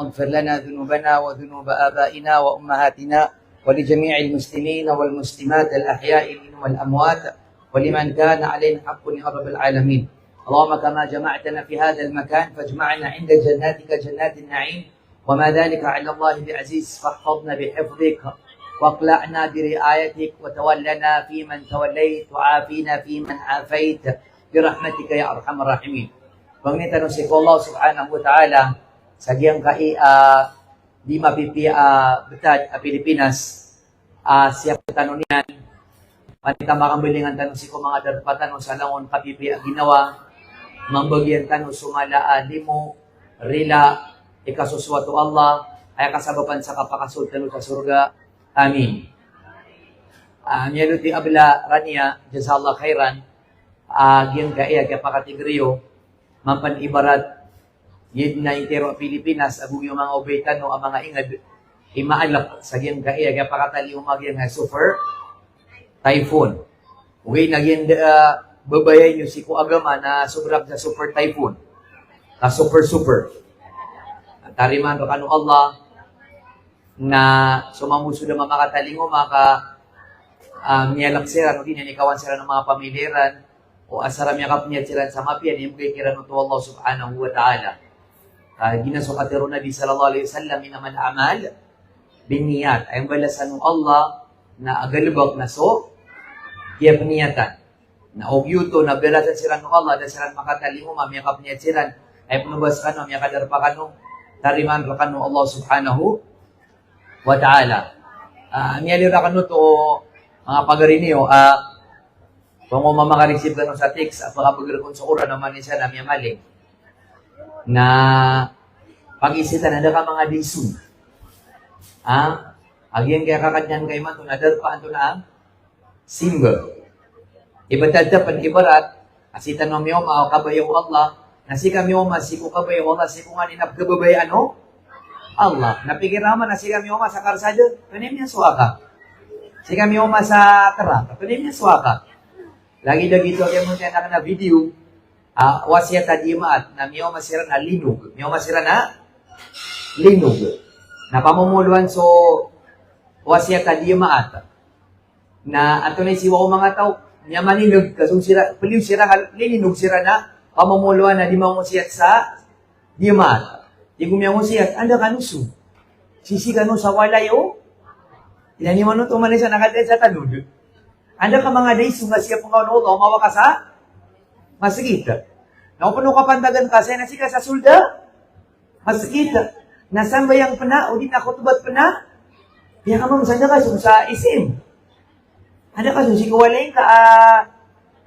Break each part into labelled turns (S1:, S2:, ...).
S1: واغفر لنا ذنوبنا وذنوب آبائنا وأمهاتنا ولجميع المسلمين والمسلمات الأحياء منهم والأموات ولمن كان علينا حق يا رب العالمين. اللهم كما جمعتنا في هذا المكان فاجمعنا عند جناتك جنات النعيم وما ذلك على الله بعزيز، فاحفظنا بحفظك واقلعنا برعايتك وتولنا فيمن توليت وعافينا فيمن عافيت برحمتك يا أرحم الراحمين. Panginoon si Allah subhanahu wa ta'ala sa giyang kai di mapipi betad Pilipinas siya tanong niyan panita makambilingan tanong si ko mga darpatan sa langon kapipi ginawa mambagyan tanong sumala limo rila ikasuswatu Allah ay kasabapan sa kapakasultan sa surga. Amin. Niyaluti abla rania jazakallah khairan giyang kai kaya pakatigriyo mampan ibarat yun na intero Pilipinas abu yung mga obetan no ang mga ingad imaalap sa giyang kaya kaya pakatali umagyan nga super typhoon. Okay, nagyan babayan nyo si Kuagama na sobrang sa super typhoon na super tariman ro kanu Allah na sumamuso na makatalingo maka niyalak sila no din ikawan sila ng mga pamiliran o asaram yakap niya sila sa mapian yung kay kiran to Allah subhanahu wa ta'ala. Ginasukatiro Nabi sallallahu alaihi wasallam inaman amal binniyat ay balasan ng Allah na agalubak na so kaya peniyatan na ogyuto na balasan sila ng Allah dan sila makatalingo mamiyakap niya sila ay punubas ka no miyakadar pa ka no tariman ra ka no Allah subhanahu wa ta'ala. Niyalira ka no to mga pagarinyo kung mamakareceive ka sa text at makapagrekon sa ura naman niya na miya maling na pag-isitan na ka mga disun. Agyan kaya kakanyan kay man ito nadarpaan ito na ang symbol. Ibatadapan ibarat asitan mo miyo kabayo Allah nasi kami siku kabayo Allah siku nga ninap kababay ano? Allah. Napigiraman na si kami sa karsada panim niya suwaka. Si kami sa tara panim niya suwaka. Lagi dah gitu yang mungkin nak video wasiat tajimat na miyo masira na linog. Miyo masira na linog. Na pamumuluan so wasiat tajimat na ato na siwa ko mga tao niya maninog kasong sira paliw sira linog sira na pamumuluan na di mo musiyat sa dimat. Di ko miyo musiyat anda kanusu. Sisi kanu sa walayo. Inani mo no tumalisa nakadai sa tanod. Anda ka mga days nga siya pong kauno mawa ka sa masakit. Naupuno ka pandagan kasi nasi ka sa sulda masakit. Nasan ba yung pana o di na ako tubat pana? Kaya ka mong sanda ka sa isim. Anda ka si kawalain ka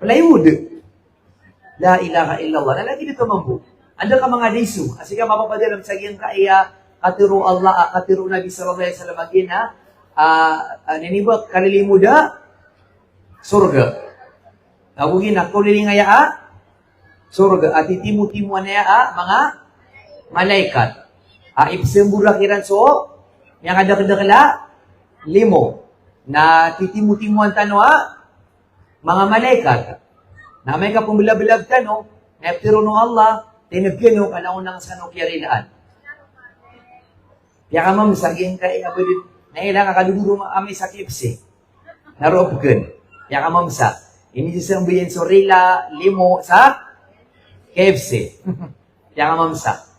S1: plywood. La ilaha illallah. Nalagi dito mambu. Anda ka mga days kasi ka mapapadalam sa giyang kaya katiro Allah katiro Nabi sallallahu alaihi wasallam agina ninibak kalilimuda surga. Nagugin na kuliling nga surga. At itimu-timuan na mga malaikat. Ipsembura kiran so, yang ada kedekala, limo. Na titimu-timuan tano mga malaikat. Na may kapumbilabilag tano, na iptiro no Allah, tinagyan no, kanaunang sanok yarilaan. Kaya ka ma'am, saging ka abadid, na ilang kaduduro amay sa kipsi. Naroopgan. Ya ka mamsa. Ini jisang biyen sorila limo sa KFC. Ya ka mamsa.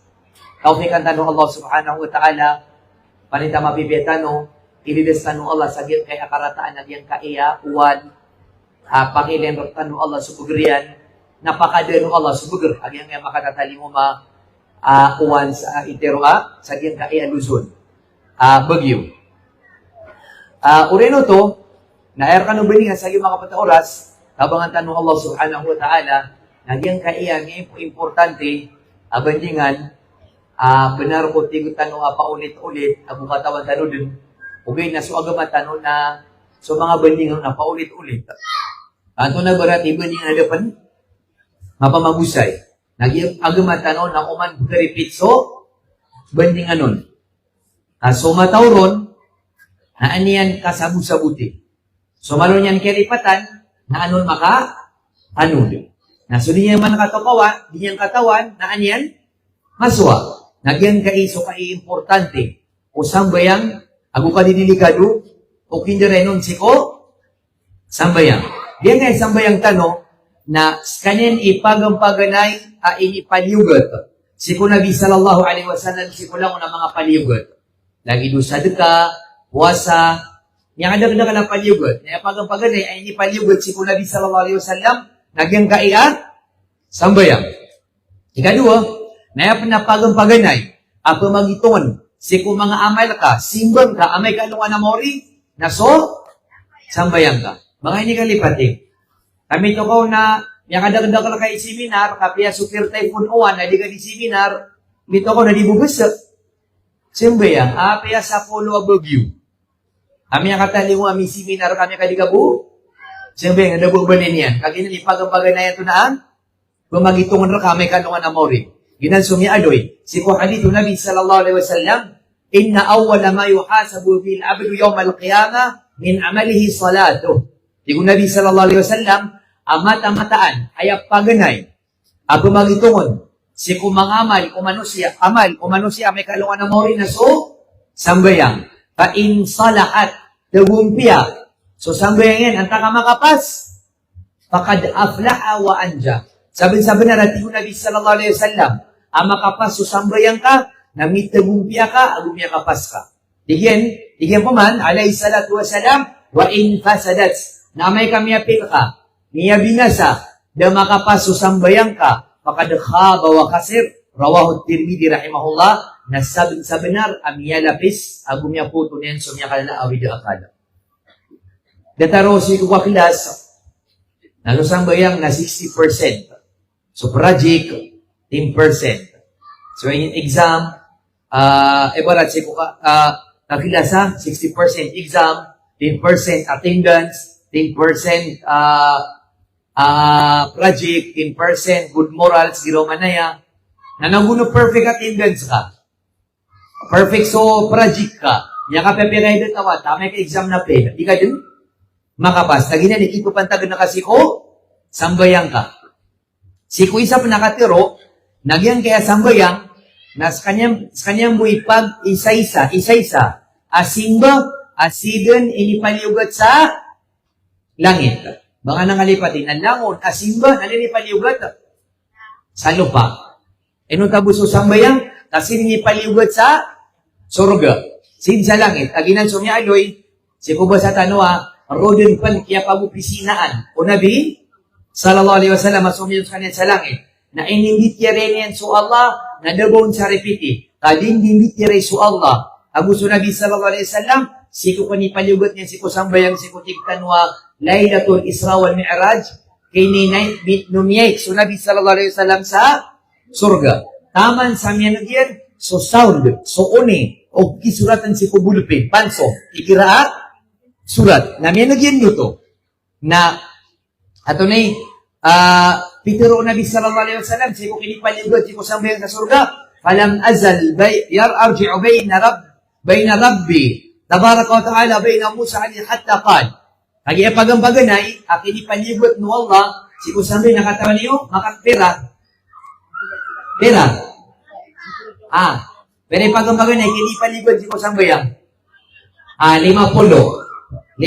S1: Taufikan tanong Allah subhanahu wa ta'ala panita mapipetano ilides tanong Allah sagit kay akarataan na diyang kaiya uwan pangilin tanong Allah subugrian napakadeno Allah subugur agyang nga makatatali mo uwan sa itero sagit kaiya Luzon Bagyo. Ureno to na air kanu bini nga sa mga pataoras kabangan tanong Allah subhanahu wa ta'ala nagyang kaiya ng importante abandingan benar ko tigo tanong paulit-ulit abu katawan tanong din ugay na so agama tanong na so mga bandingan na paulit-ulit ato na barat ibanding na dapan mapamagusay nagyang agama tanong na uman repeat so bandingan nun so matauron na aniyan kasabu-sabuti. So, malon yan kiripatan, na anon anod. Na so, di niya man nakatapawan, di niyang katawan, na aniyan, maswa. Nagyan ka iso ka importante. O sambayang, ako ka dinilikado, o kindirenon siko, sambayang. Diyan nga sambayang tano, na kanyan ipagampaganay a inipaliugot. Siko Nabi sallallahu alaihi wasallam, siko lang na mga paliugot. Lagi doon sa deka, puasa, yang ada ka na paliugot. Na ipagampaganay ay inipaliugot, siko Nabi sallallahu alaihi wasallam, nagyan ka sambayang. Ikadua, na napagampaganay, apa magiton, siko mga amal ka, simbang ka, amay ka nung anamori, na so, sambayang ka. Mga ini kalipati. Kami to ko na, yung kadagdag ka kay seminar, kapya super typhoon uwan, na di ka di seminar, dito ko na di bubusak. Sambayang, apya sa polo abagyo. Kami ang katali mo, kami seminar, kami kadikabu. Sambayang, nadabubanin yan. Kaginan ipagampagan na yan to naan, bumagitungan na kami kanungan na mori. Ginan sumiadoy, si hadithu Nabi sallallahu alaihi wasallam, inna awwala ma yuhasabu bil abdu yawm al-qiyamah min amalihi salatuh. Digo Nabi sallallahu alaihi wasallam, amata-mataan ay paganay. Apo magitungon, si kumangamal, kumanusia may kalungan na mori na so, sambayang. Ka in salahat, tagumpia. So sambayang yan, anta ka makapas. Fakad aflaha wa anja. Sabi-sabi na natin Nabi sallallahu alaihi wasallam, ang makapas so sambayang ka, na mitagumpia ka, agumya kapas ka. Digyan po man, alayhi salatu wasalam, wa in fasadats. Na may kami apil ka, niya binasa, da makapaso sambayang ka, makadkhaba wa kasir, rawahu Tirmidhi rahimahullah, na sa benar, amiya lapis, agumya puto niyan, sumya kalala, awid akala. Dataro si kuwakilas, nalo sambayang na 60%. So project, 10%. So in exam, ibarat si kakilasa, 60% exam, 10% attendance, 10% project, 10% good morals, zero manaya, na naguno perfect attendance ka. Perfect so project ka. Niya ka pepiray doon tawa, tamay ka exam na play. Di ka din makapas. Tagina, ikito pantagan na kasi ko, sambayang ka. Si ko isa pa nakatiro, nagyang kaya sambayang, na sa kanyang buipag, isa-isa, asimba, asidon, inipaliugat sa langit. Baka nangalipatin, ang langon, asimba, nalinipaliugat sa lupa. Enong tabuso sambayang, kasi ninipaliugat sa surga. Sin sa langit, aginan sumya aloy, si kuba sa tanwa, rodin pan kaya pabupisinaan. O Nabi, sallallahu alaihi wasallam, masumiyos kanyan sa langit, na inimbit ya rin yan su Allah, na dabon sa repiti, kadin dimit ya rin su Allah. Agusto Nabi sallallahu alaihi wasallam, siku kanipaliugat niya, siku sambayang, siku tigtanwa, Laylatul Isra wal Mi'raj, kay ninay numiyay, so Nabi sallallahu alaihi wasallam sa surga. Taman sa miyanagyan, so sound, so une, o kisuratan si kubulupin, panso, ikiraat, surat. Na miyanagyan nyo to, na, ato na pituro Nabi sallallahu alaihi wasallam, si ko kinipaliugat, si ko sambayang sa surga, falam azal, arji'u bayna rabbi, tabaraka wa ta'ala, bayna Musa alayhi hatta qad. Kaya pagambaganay, akin ipaligot no Allah, si kusambi nakatawan niyo, makapira. Pira. Pero pagambaganay, akin ipaligot si kusambi yan. 50.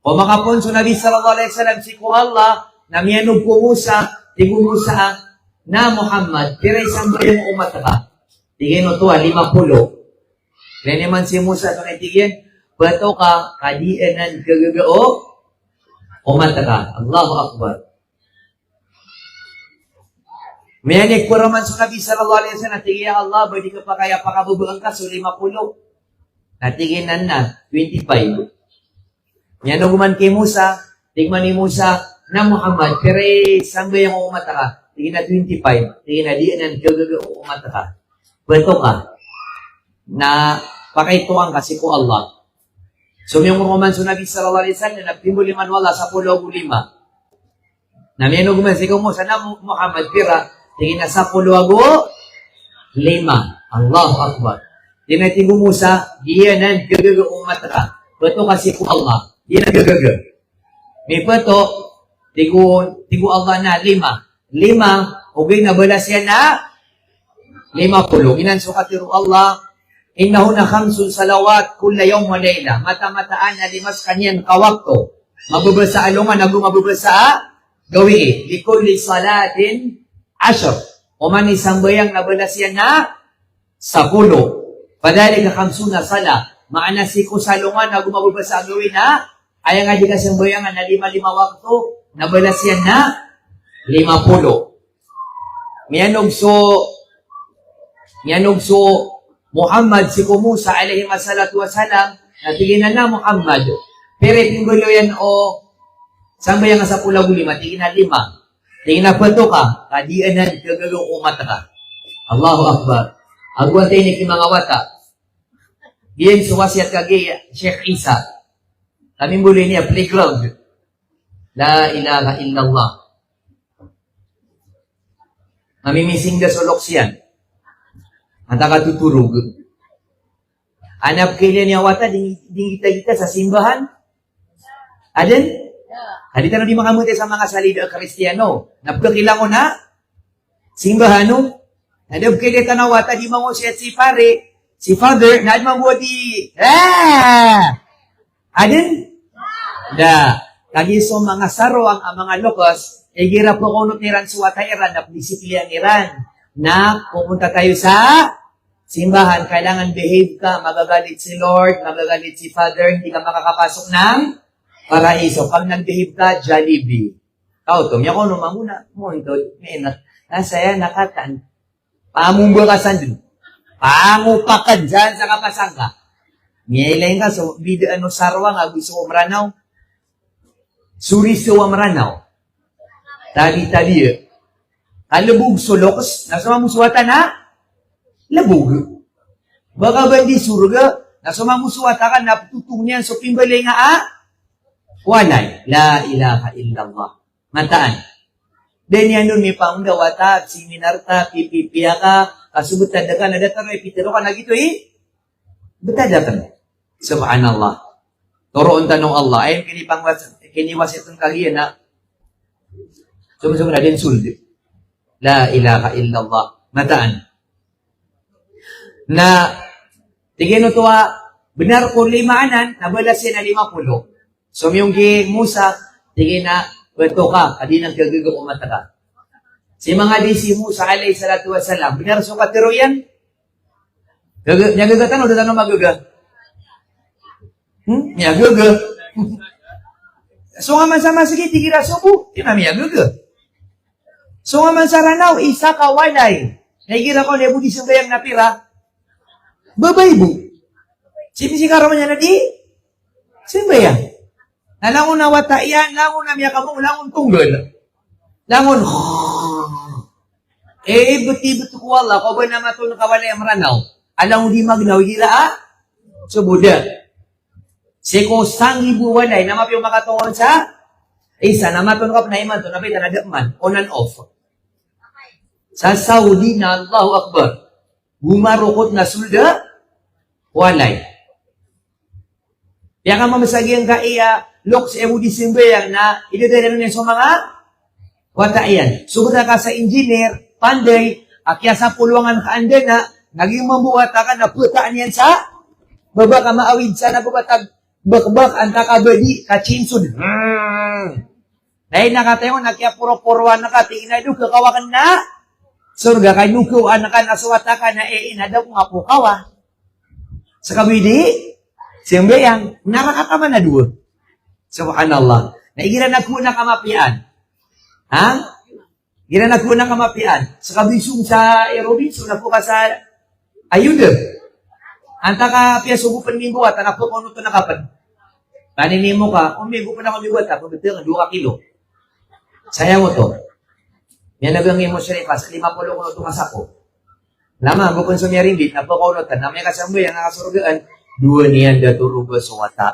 S1: O makapunso Nabi sallallahu alaihi wasallam, si ku Allah, na miyanog ko Musa, tigo Musa, na Muhammad, pero isang bayang umat ka. Tigin mo to, 50. Kaya naman si Musa, ito na itigin, bato ka, kadianan kagagao, umata ka. Allahu Akbar. Mayanig po naman sa Nabi sallallahu alaihi wasallam, tigyan Allah, ba di ka pa kaya pakabubuang ka, so 50. Natiginan na, 25. Yan naguman kay Musa, tigman ni Musa, na Muhammad, pero saan ba yung umata ka? Tigin na 25. Tigin na dianan kagagao, umata ka. Bato ka, na pakaituan kasi ko Allah. So, may mga so Nabi sallallahu alaihi wasallam, nagtimbuliman wala sa 15. Na may naguman, sigaw mo, sana Muhammad, pira, tingin na sa 15. Allahu Akbar. Tinatingin mo sa, diyanan, gagaga umat ka. Bato kasi ko Allah. Diyanan gagaga. May bato, tigo Allah na 5. 5, okay na bala siya na 50. Inan sukatiru Allah, innahuna khamsun salawat kulla yawm wa layla. Mata-mataan na limas kanyan kawakto. Mabubasa alungan, mabubasa gawi. Likulli salatin 10. O man isang bayang nabalas yan na 10. Padali ka khamsuna sala. Maana si kusalungan na gumabubasa gawin na ay nga di kasang bayang na 5 wakto nabalas yan na 50. Miyanog so Muhammad si Musa alayhi wassalatu wassalam natigin na Muhammad pero tinggulo yan o sambayang nga sa pula guli matigin na 5 tingin na 4 ka kadianan kagagong umata ka. Allahu Akbar. Agwan tayo ni mga wata diyan suwasiat kagi Sheikh Isa kami muli niya playground la ilaha illallah mamimising da sulok siyan ang takatuturog. Anap kailan niya wata, di kita sa simbahan. Adin? Adi tayo di makamuti sa mga salida Kristiyano. Napkakilang ko na, simbahan no? Adab kailan tayo wata, di mga siya si pare, si father, na adman mo di, Adin? Da. Kagiso mga saro ang mga lokos, gira po kunot niran suwata iran, napdisiplian iran. Na pupunta tayo sa simbahan, kailangan behave ka, magagalit si Lord, magagalit si Father, hindi ka makakapasok ng paraiso. Pag nag-behave ka, Jollibee. Kao to, miya ko no manguna, mundo, nasaya nakatan, pamumbukasan dun, pangupakan dyan sa kapasangka. Miyailay ka, so, video sarwa nga, gusto ko maranaw, suriso wa maranaw, tali-tali, kalabog sulokos, nasa mamusuwata na, labog. Baka ba hindi surga, nasa mamusuwata ka, napututong niyan, so pimbalay nga, walay. La ilaha illallah. Mataan. Then yan nun, may paunggawata, siminarta, pipipiya ka, kasubutan ka, nadatang epitero ka na gito Betada ka na. Subhanallah. Toroon tanong Allah, ayun kiniwas itong kahiyan na, sumusubun na din suldi. La ilaha illallah. Mataan. Na, tigino tuwa, benar ko limaanan, nabalas siya na 50. So, yung kay Musa, tigin na, beto ka, kadinang kagagong umata ka. Si mga di si Musa, alayhi salatu wassalam, benar so katiro yan? Nyagagatan o datang magaga? Nyagaga. So, nga man sama, sige, tigira subo, tinamiyagaga. So nga man sa ranaw, isa ka walay. Nahigira ko, nebu di simbayang napira. Babay bu. Sipisikaro man niya na di? Simbayang. Nalangon na wata yan, langon na miya kamong, langon tunggal. Langon, buti ko wala, ko ba na matulong kawalay ang ranaw? Alang di magnaw, gira So Buddha. Seko sang ibu walay, na mapiyo makatungon sa isa, na matulong ka na iman to, napita na daman, on and off. Sa Saudi na Allahu Akbar, gumarukot na sulda, walay. Kaya ka mamasagyan ka lok sa ewu disimbayang na idadala na sa mga watayan. Sugod na ka sa engineer, panday, akya sa puluangan ka anda na, naging mabuwata ka na putaan yan sa baba ka maawid sa nabubatag bakbak ang takabadi kachinsud. Dahil nakatayo na kaya puro-puruan na ka, tingin na doon, kakawakan na, surga kay nuko anakan aswata ka na inadaw nga po kawa. Sa kabidi, simbayang narakataman na duwa. Subhanallah. Naigira na ko na kamapian. Ha? Gira na ko na kamapian. Sa kabisong sa aerobis, na po ka sa ayuda. Anta ka piya subupan minggu at anak po kung ito nakapad. Paninin mo ka, umigo pa na kami buhat, tapos betul nga 2 kilo. Sayang mo to. Yan nagangin mo siya rin pa, sa 50 ko ito masako. Lama, bukon sa miyaring dit, napakunotan, na may kasamboy, ang nakasurgaan, 2 niyan daturuga sa wata.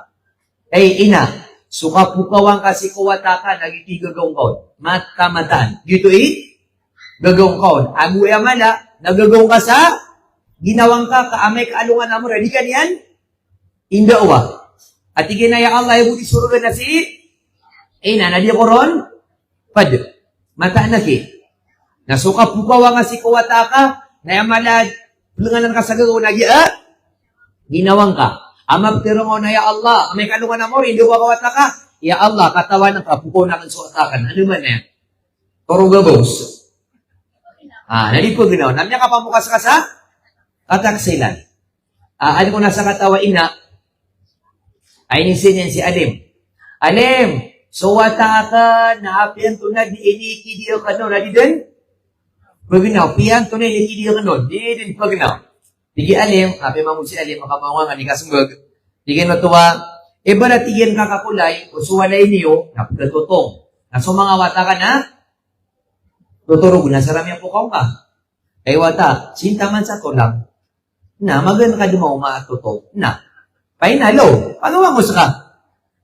S1: Ay, ina, suka pukawang kasi kuwata ka, nagigigagawang kaon. Mata-mataan. Dito gagawang kaon. Aguya mala, nagagawang ka sa, ginawang ka, kaamay kaalungan na mo, ready ka niyan? Indawa. At iginaya Allah, yung buti surugan na si, ina, nadi ko ron, pad, mata na ki. Nasuka pukawa nga si kuwata ka, na amalad, pulangan ka sa gagawin na ginawang ka. Amab tirungo na ya Allah, may kalungan na mo, hindi ko kawat na ka. Ya Allah, katawan ng kapuko na kang suatakan. Ano man yan? Torugabos. Nalipo ginawa. Namya ka pamukas ka sa kataksilan. Ano ko nasa katawa ina, ay nisin yan si Alim. Alim, suwata ka, naapian to na, di iniki diyo ka no, na di din? Paginaw, piyan to na, iniki diyo ka no, di din paginaw. Digi Alim, api mamud si Alim, makapangang ani kasembag. Digi matuwa, iba na tigyan kakakulay, usuwalay niyo, napagkatutong. Naso mga wata ka na, tuturog na sa ramya po ka. Ay wata, sintaman sa tulang, na magan ka dumaw maatutong, na, painalo, ano mo sa ka?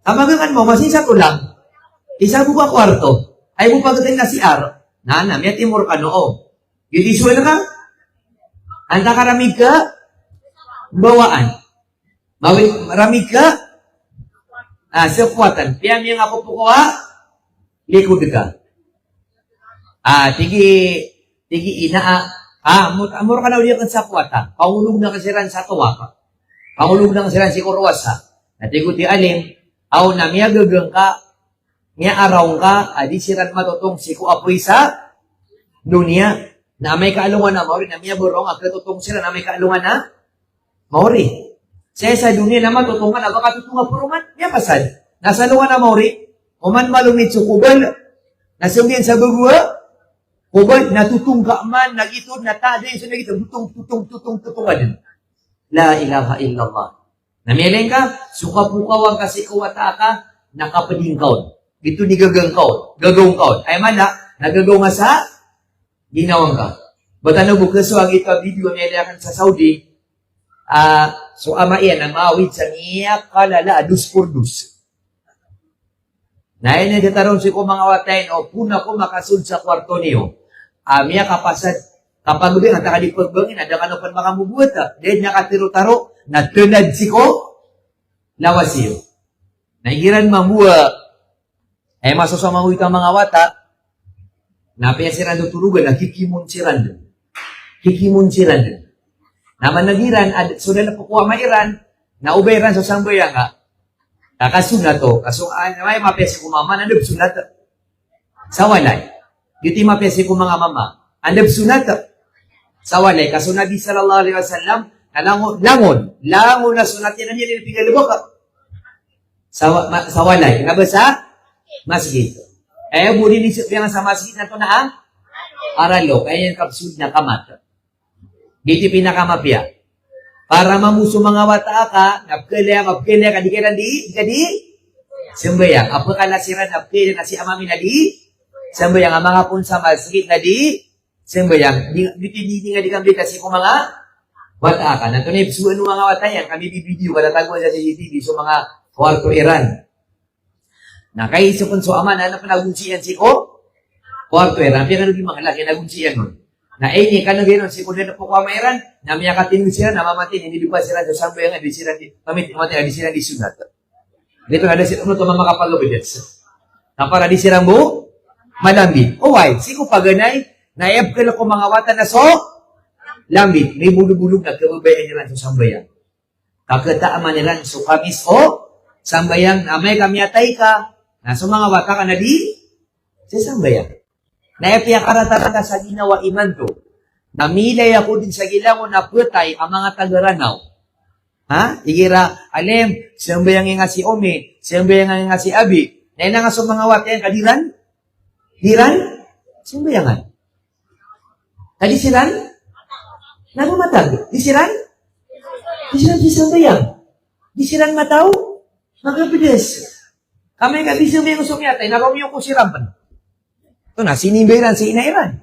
S1: Kamagangan mo, masin sa tulang, isa mo ka kwarto, ay mo pagdating na si Ar, na, may timur ka noo. Yung isuwa na ka, anta karamig ka, bawaan. Maramig ka, sa puwatan. Piyam yung ako po ko likod ka. Tigi ina, mura ka na ulit sa puwatan. Pangulog na kasiran sa tuwa ka. Pangulog na kasiran si Kurwasa. Natigod di Alim, aw na miya gagang ka, miya araw ka, adi siran matutong si ku apoy sa dunia. Na may kaalungan na maori, na miya burong, agkatutong sila na may kaalungan na maori. Sa dunia naman, tutungan, agkatutungan purungan, miya pasad. Nasa lungan na maori, uman malumit sa kubal, nasumbihan sa gugwa, kubal, natutungga man, nagitod, natadin, so nagitod, tutong, La ilaha illallah. Namiyaling ka, sukapukawang kasi kuwata ka, nakapading kaon. Ito ni gagang kaon, gagawang kaon. Ay man na, nagagaw nga sa ginawang ka. Batano bukas so ang ito video nilakan sa Saudi, so ama iyan ang maawid sa niya kalala, dus por dus. Na yan nagkataroon si ko mga watayin, o puna ko makasud sa kwarto niyo. Miya kapasad, kapag gabi, ang takalipagbangin, ada ka na pa makamubuhat. Dahil nakatiro-taro, natunad si ko, lawas iyo. Naigiran mamuha, ay masasamahuit ang mga wata, napaya si Rando turugan, nakikimun si Rando. Kikimun si Rando. Naman nagiran, so na napukuha mairan, naubay ran sa sambayang nga, kakasuna to, kaso may mapesi ko mama, nandab sunat. Sa walay. Dito mapesi ko mga mama, andab sunat. Sa walay, kaso Nabi sallallahu alaihi wasallam, langon na sunat yan na niya, nilipigalubok ka. Sa walay, nabasa? Masjid. Budi nisip yang sa masjid na to na aralo, kaya yung kapsud na kamat. Dito pinakamapya. Para mamuso mga wata ka, napkilya ka, di ka sembayang. Apa ka nasiran, napkilya na si amami na di, sembayang. Ang mga pun sa masjid na di, sembayang. Dito nga di kami kasi kung mga wata ka. Nato na ipsuan ng mga wata yan, kami bibideo, kalatagwa sa CCTV, so mga kwarto Iran. Nakaisip ko so ama na panagunsiyan si ko kwarto Iran, pero naging mga laki nagunsiyan nun. Na ini kan gano'n si kuno na po kwa mairan, na miya katinu sila, namamatin, hindi di pa sila sa sambo yang di sila di pamit mati di sila di sunat. Dito ada sila to makapagabidets. Na para di sila mo malambit. O why? Siko paganay, naeb ko mga wata na so lambit, may bulug-bulug na kababayan nila sa sambayang. Kakataaman nila so kamis o sambayang na may kami atay ka, na so mga wata ka na di sa sambayang. Naepiya karata-rata sa ginawa iman to. Namilay ako din sa gilangon na putay ang mga tagaranaw. Igira, Alim, sambayang nga si Ome, sambayang nga si Abi. Na nga sa mga wata yan, kadiran? Diran? Sambayangan. Kadisiran? Nagumatag. Disiran? Disiran si sambayang. Disiran mataw? Magabides. Kami ka disambayang sumyatay, nakamiyong ko si Rampan. Ito na, sinimbiran si inairan.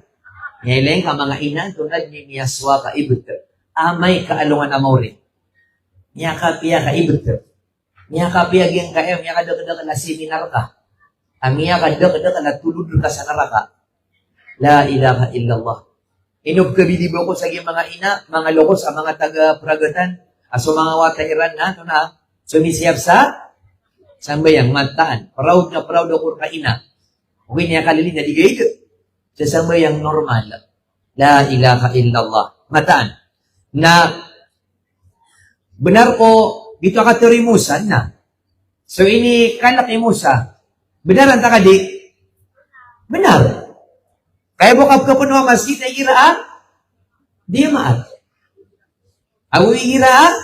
S1: Ngayon ka mga inan, tulad ni Miyaswa ka ibut. Amay kaalungan na mauri. Niya ka piya ka ibut. Niya ka piya geng kaem, niya ka daka na seminar ka. Ang niya ka daka na tulud ka sa naraka. La ilaha illallah. Inub kabidibo ko sa mga ina, mga lokos, ang mga taga-pragatan, aso mga watairan na, ito na, sumisiyap sa sambayang mataan. Proud na proud ako ka ina. Huwag niya kalilin na digay sa sambayang normal. La ilaha illallah. mataan. Na benar ko dito ka terimusan na. So ini kanak ni Musa. Benar anta kadi? Benar. Kaya bukab ka puno masjid ay iraan? Di maat. Awi iraan?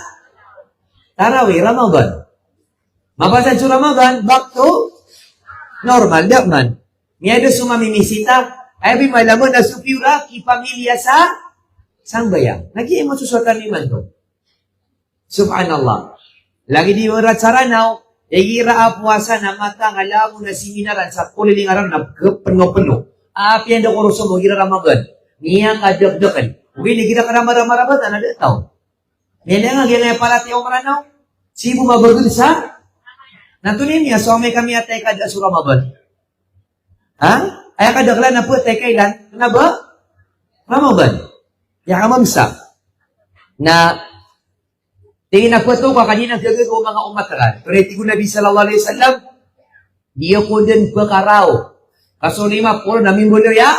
S1: Tarawih Ramadan. Mabasa sa Ramadan, back to normal, daman. Niya do sumamimisita, ay malaman na supyura ki pamilya sa sambayang. Nagi mo susuatan ni man to. Subhanallah. Lagi di orat saranaw, igira puasa na mata ngalamu na siminaran sa kuliling aram na penuh-penuh. Api yang ko ruso mo gira Ramadan. Niya kadagdagan. Uwi ni gira karama-rama-rama na dataw. Niya nga gina pala ti umranaw. Sibu mabagul sa natunin niya so may kami atay kada sa Ramadan. Ha? Ay kadaglan na po tay kailan? Na ba? Ramadan. Ya kamamsa. Na tingin na po ito ka kanina gagago mga umatran. Tureti ko Nabi sallallahu alaihi wasallam. Dia ko din pagkaraw. Kaso 5 puro na mimbulo ya.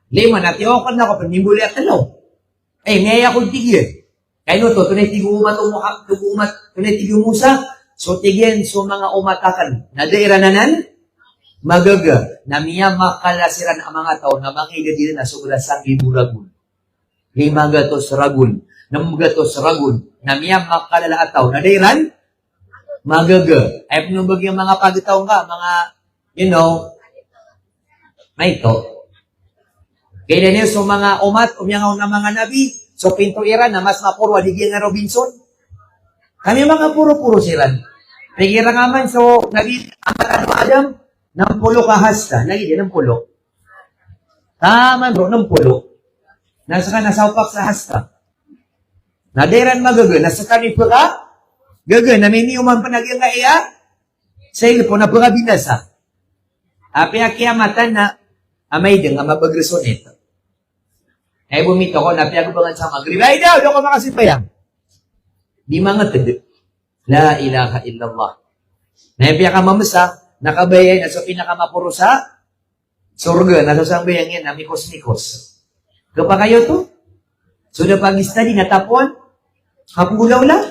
S1: 5 na tiyo ko na ko mimbulo ya talo. May ako tigil. Kaya no to tunay tigo umat tunay tigo Musa. So tigyan so mga umatakan. Nadaira nanan magaga na miya makalasiran ang mga tao na makigadirin na sobra sa iburagul. 5 gatos ragul. 6 gatos ragul. Na miya makalala ataw. Nadairan magaga. Ay pinubag yung mga pagitaw nga, mga, may ito. Kaya niya so mga umat, umyangaw na mga nabi, so pinto iran na mas mapuro, adigyan nga Robinson. Kami mga puro-puro siran. Nagira nga man, so, nabi, ang Adam, ng pulo kahasta. Nagigyan ng pulo. Tama bro, ng pulo. Nasa ka nasaupak sa hasta. Nadiran magaga, nasa ka ni Pura, gaga, namini umang panagyan nga iya, sa ilpo na Pura binasa. Api akiamatan na, amay din nga mabagreson ito. Ay bumito ko, napiagubangan sa magrib. Ay daw, doon ko makasipayang. Di mga tado. La ilaha illallah. Naipya ka mamasa, nakabayay na sa pinakamapuro sa surga, nasasambayang yan, na mikos-mikos. Kapag kayo to, sudah pag-study, natapuan, hapulaw lang.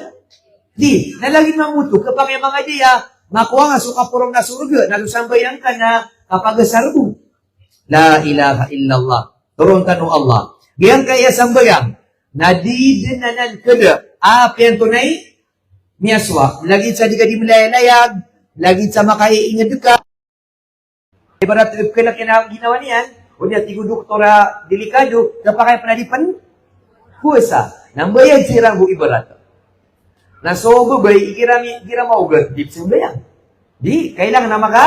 S1: Di, nalagin mamuto, kapag yung mga diya, makuha nga, sukapurong na surga, nasasambayang ka na kapag sarbo. La ilaha illallah. Turun tanong Allah. Giyang kaya sambayang, nadidinanan kada, apian tunay, miyaswa, lagi sa di ka di malayalayag, lagi sa makaiingad ka. Ibarat kailang ginawa niyan, o niya, tigo doktora delikado, napakaya panadipan, kuwasa, nang bayag sirang bu ibarat. Nasobo bay, ikira maugat, di sambayang. Di, kailangan na maka,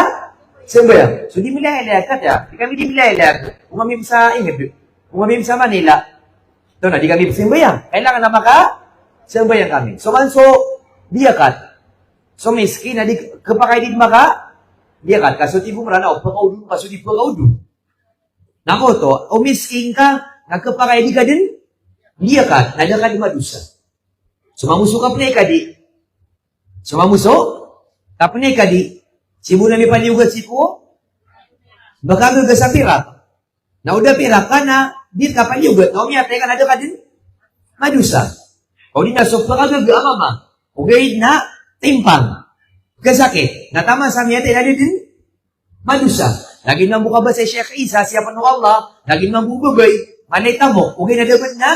S1: sambayang. So, di malayalayag ka siya. Di kami di malayalayag. Kung kami sa ingad, kung kami sa Manila, ito na, di kami simbayang. Kailangan na maka-simbayang kami. So, manso, diyakat. So, miski na di, kapakay di maka, diyakat. Kaso, di bumara na, pagkaudu, kaso di pagkaudu. Nako to, o misking ka, nagkapakay di ka din, diyakat, nada ka di madusa. Sumamuso ka pnay ka di. Sumamuso, kapnay ka di. Sibu na may paniugat si po, baka gagasang pirak. Na udah pirak ka na, di ka paniugat. Na umiyate ka na ka din, madusa. O di na, so pagkagaga mama, ugay na, timpang. Kasakit. Natama sa miyate na din, madusa. Lagi nang buka ba sa Sheikh Isa, siya panu Allah, lagi nang bubabay, manita mo, ugay na dapat na,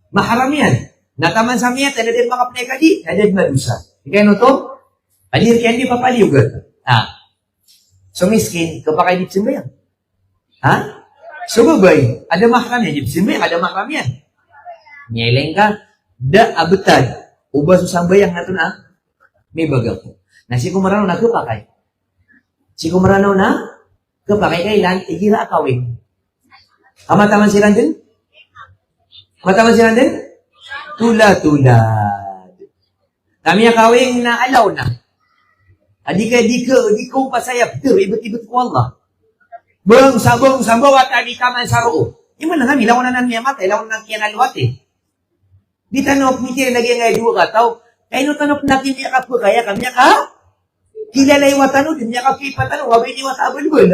S1: maharam yan. Nataman sa miyate na din mga pnekadi, na din madusa. Ika no to? Alir kaya hindi papaliugat. So miskin, kapag ay dipsim ba yan? Ha? So babay, ada mahram yan, dipsim ba yan, ada mahram yan. Nyeleng ka, da abutad, uba susang bayang na ito na, may baga po. Na si kumaranaw na kapakay. Si kumaranaw na, kapakay kailan, igira akawin. Amataman silang din? Amataman silang din? Tula-tulad. Kami akawin na alaw na. Di ko pasayap, ibet-ibet ko Allah. Bang, sabong, at di taman sa roo. Yung man nga, milaw na nang miyamata, ilaw na kiyan aluat eh. Di tanop, mitir, lagi nga dua kataw. Kaya no tanop na kiniyakap ko, kaya kami ka, kilalay watano, din niya ka kipatano, wabay niya watabal-bal.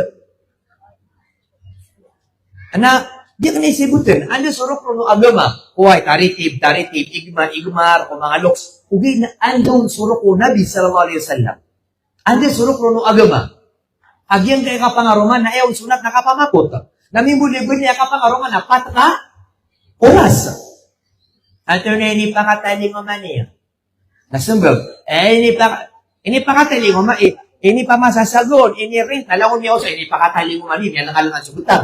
S1: Ana, Dia kena isibutan. Anda suruh krono agama. Kuwai, taritib, igmar, o mga loks. Ugi na andong suruh ko Nabi sallallahu alaihi wasallam. Anda suruh krono agama. Agyang kay kapangaruman na ayaw sunat na kapamakot. Namimbuli-buli niya kapangaruman na pataka oras. Ato na ini pakatali mo man niya. Nasumbag. Ini pakatali mo man. Ini pa masasagon. Ini rin. Nalangon niya ako sa ini pakatali mo man. Yan ang alangan subutang.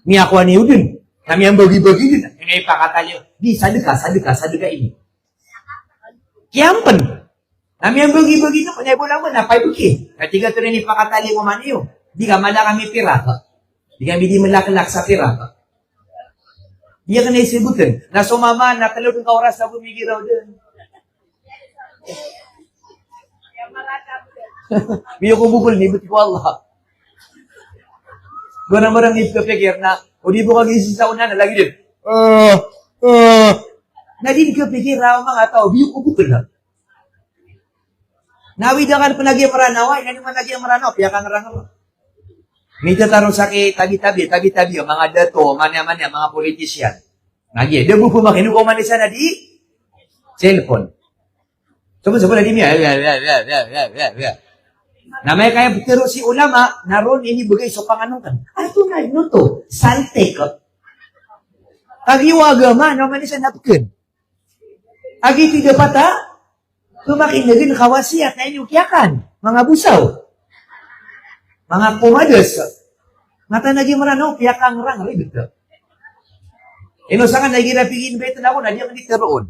S1: Niya ako ni Udin. Kami ang bagi-bagi din. Ini pakatali. Di, sadaka ini. Kiampan. Kami ang bagi-bagi na. Kanya lang mo na, paibuki. Katiga ito rin ipakatali mo man iyo. Di ka mala kami pira. Di kami di malakalak sa pira. Di ka na isibutin. Na sumama, nakalod ka oras na bumigiraw din. Biyo ko bubul ni, buti ko Allah. Guna marang ipapikir na, o di mo kag-isip sa una na lagi din. Na di kapikir na mga tao, biyo ko bubul na. Nawidakan pa lagi maranaw, ay naman lagi maranaw, piya kang ranaw. Medyo tarong sa tabi-tabi, mga dato, manya-manya, mga politisyan. Lagi, dago po makinuko man isa na di cellphone. Sumasa di miya, na may kaya pero si ulama, naroon inibigay sa panganutan. Ay, tunay, no to, saltek. Kagiwaga man, naman isa napkin. Agi tidak pata, tumakinagin kawasiyat na inyong kiyakan, mga busaw, mga kumadas, mata naging maranaw, kiyakang rang, ribit ka. Inusangan nagirapigin ba ito na ako, na diyan maniteroon.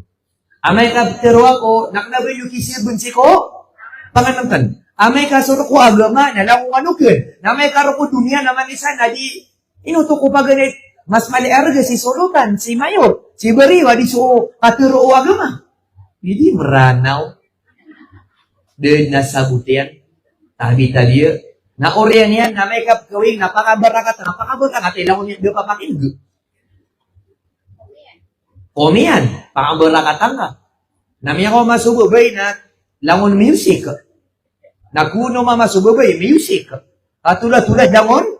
S1: Amay ka pero ako, naknabay yung kisibun si ko, panganutan. Amay ka suro ko agama, nalang kung ano kin, na may karo ko dunia naman isa, na di, inuto ko pa ganit, mas maliarga si Sulutan, si Mayor, si Bariwa, di so katuro o agama. Hindi maranaw. Doon nasabutian, tabi-tabi, na oriyan yan, na may kapkawing, napakabarakat, napakabarakat, ilang niya, doon papakinig. Komian, pakabarakat nga. Namiya ko masububay na langon music. Nakuno mamasububay, music. Katulad-tulad langon,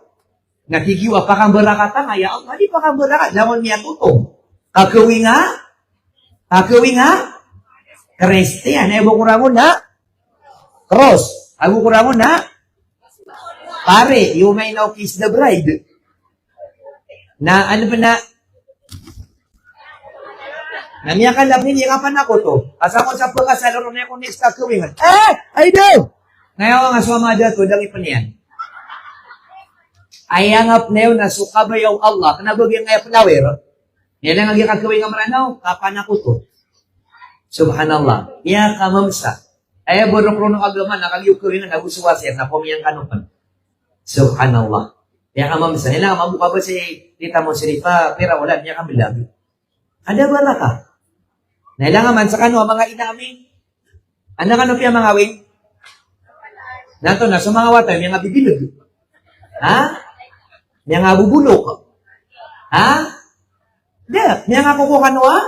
S1: nakikiwa pakabarakat nga, ya Allah, di pakabarakat, langon niya tutong. Kakawing nga, Christian, ebo kurangon na, cross. Ako kurangon na, pare, you may now kiss the bride. Na, ano ba na, namiyakan lang hinikapan ako to. Asa ko sa pagkasalaro na ako next kakawingan. Ay daw! Ngayon nga swamada to, dang ipaniyan. Ayangap na yun, nasukabay yung Allah, kanabagyan nga flower. Yan ang aging kakawingan maranaw, kapan ako to. Subhanallah. Ya kamamsa. Ay borok-ronong agama, nakagiyukawingan, nagusuwasyan, na pumiyang kanupan. Subhanallah. Ya kamamsa. Nila, mabuka ba si tita mo, siripa, pera wala, niya kamilag. Ada bala ka? Nailangan man sa kano, mga inaming. Ano kano piya mga wing? Nato na, sa mga watay, may nga bibilog. Ha? May nga bubulok. Ha? Di, may nga kukuha kano ha?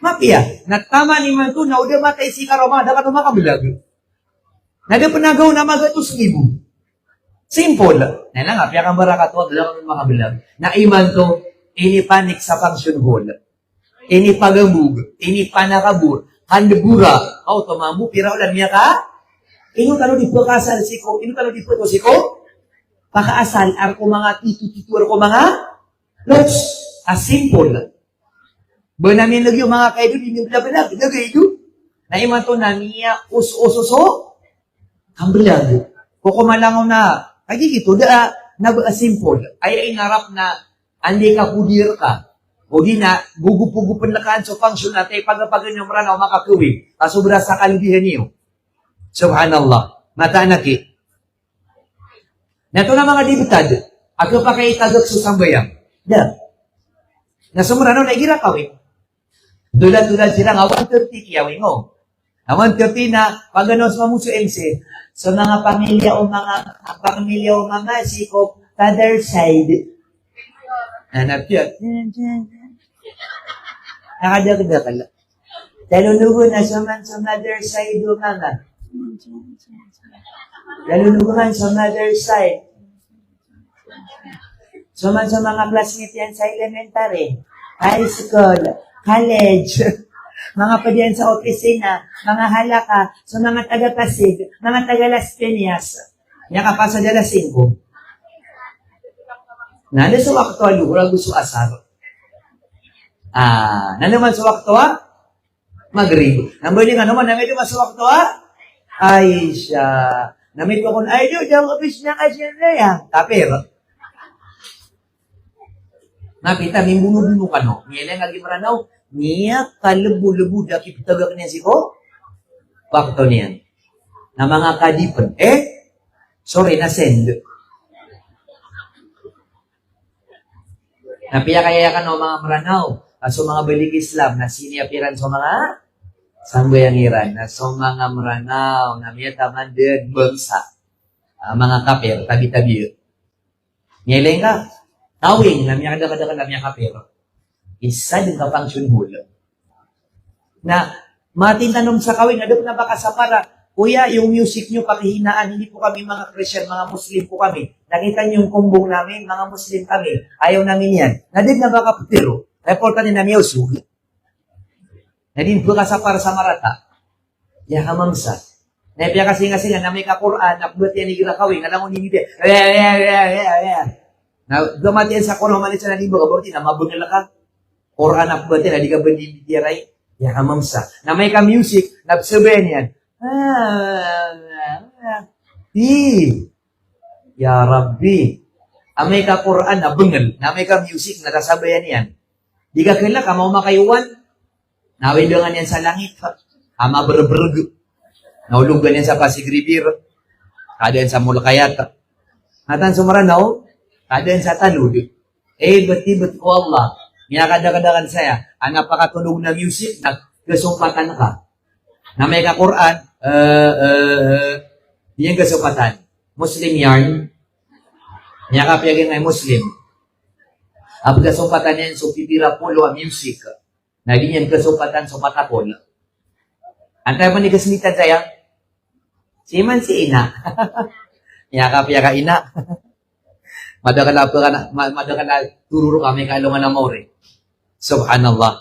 S1: Mapia. Natama ni man to, na udah matay si karomada ka makabilag. Nagapanagaw na magatos ibu. Simple. Nailangan, piya kang barakat, wag lang makabilag. Naiman to, ini panik sa function hall. Ini pagambug, ini panakabur, handebura, tumamu, pira ulan niya ka? Ino talo di pagkasal siko, ino talo di pagkasal siko? Pakaasal, arko mga titu-titu, arko mga lots, as simple. Ba namin lagi yung mga kaido, di nyo bilag, lagay ito. Naiman to na niya, us-ususo, ang bilag. Kukumalangaw na, ay ito, as simple, ay narap na, andi ka kudir ka. O di na, gugupugupan na kaan sa function natin, pagkapagan yung maranaw makakuwi, kasobra sa kalibihan niyo. Subhanallah. Matanaki. Nato na mga dibitad, ako pa kayo tagak sa sambayang. Da. Nasa maranaw na igira kawin. Dulad-dulad sila nga 130 kiyawin mo. Na 130 na, pag ano sa mamuso MC, sa mga pamilya o mga sikop, other side. Hanap yun. Nakadagdag ka lang. Dalulugo na sa mother side o mga. Dalulugo man sa mother side. So man sa mga classmates yan sa elementary, high school, college, mga pa diyan sa opisina, mga halaka, so mga taga-Pasig, mga taga-Las Piñas, niya ka pa sa Dala 5. Nanda sa wakto, luhura gusto asar. Nanda man sa wakto, Maghrib. Nambaling ano man, namit yung sa wakto, ay siya. Namit ko kung, ay, diyan kapis niya kasi na yan. Tapir. Napita, may buno-buno ka, no? Niya lang lagi maranaw, niya kalabu-labu daki pitagak niya si ko. Wakto niyan. Na mga kadipan. Sorry, na-send. Napiya kaya ka, no, mga maranaw. So, mga balik Islam, na siniapiran sa mga sambayangiran, na so mga maranaw, na miya taman din bangsa. Mga kapir, tabi-tabi. Niya lang ka. Tawing, namya kada-kada namya kapero. Isa din ka function hula. Na, matintanom sa kawing, adop na baka sa para, kuya, yung music nyo pakihinaan, hindi po kami mga Christian, mga Muslim po kami. Nakita nyo yung kumbong namin, mga Muslim kami. Ayaw namin yan. Nadid na baka putiro, reporta ni namin yung sugi. Nadid po ka sa para sa marata. Yahamamsa. Naipya kasi nga sila, na may ka-Quran, nakbuat yan ni kawing, alam mo hindi. Na gamatian sa kono man sa nalibo ka borti na mabungal ka. Quran up ba na di ka bandi diray. Ya hamamsa. Na may ka music nagsabayan yan. Ya Rabbi. Amay ka Quran na bungal. Na may ka music nagasabayan yan. Di ka kila ka mau makayuwan. Nawindungan yan sa langit. Ama berberg. Naulugan yan sa Pasig River. Kadaan sa Mulkayat. Natan sumaranaw. Kadaan sa talud. Ba't ko Allah. Minakadakadakan saya. Ang napakatunog na music, nagkasumpatan ka. Na may ka-Quran, di yung kasumpatan. Muslim yarn. Minakapiyagin ngay Muslim. Ang kasumpatan yan, so pipira pulo ang music. Na di yung kasumpatan, so matapol. Antay mo ni kasmitan saya, si man si ina. Minakapiyaga ina. Madakala tururo kami kalungan ng maure. Subhanallah.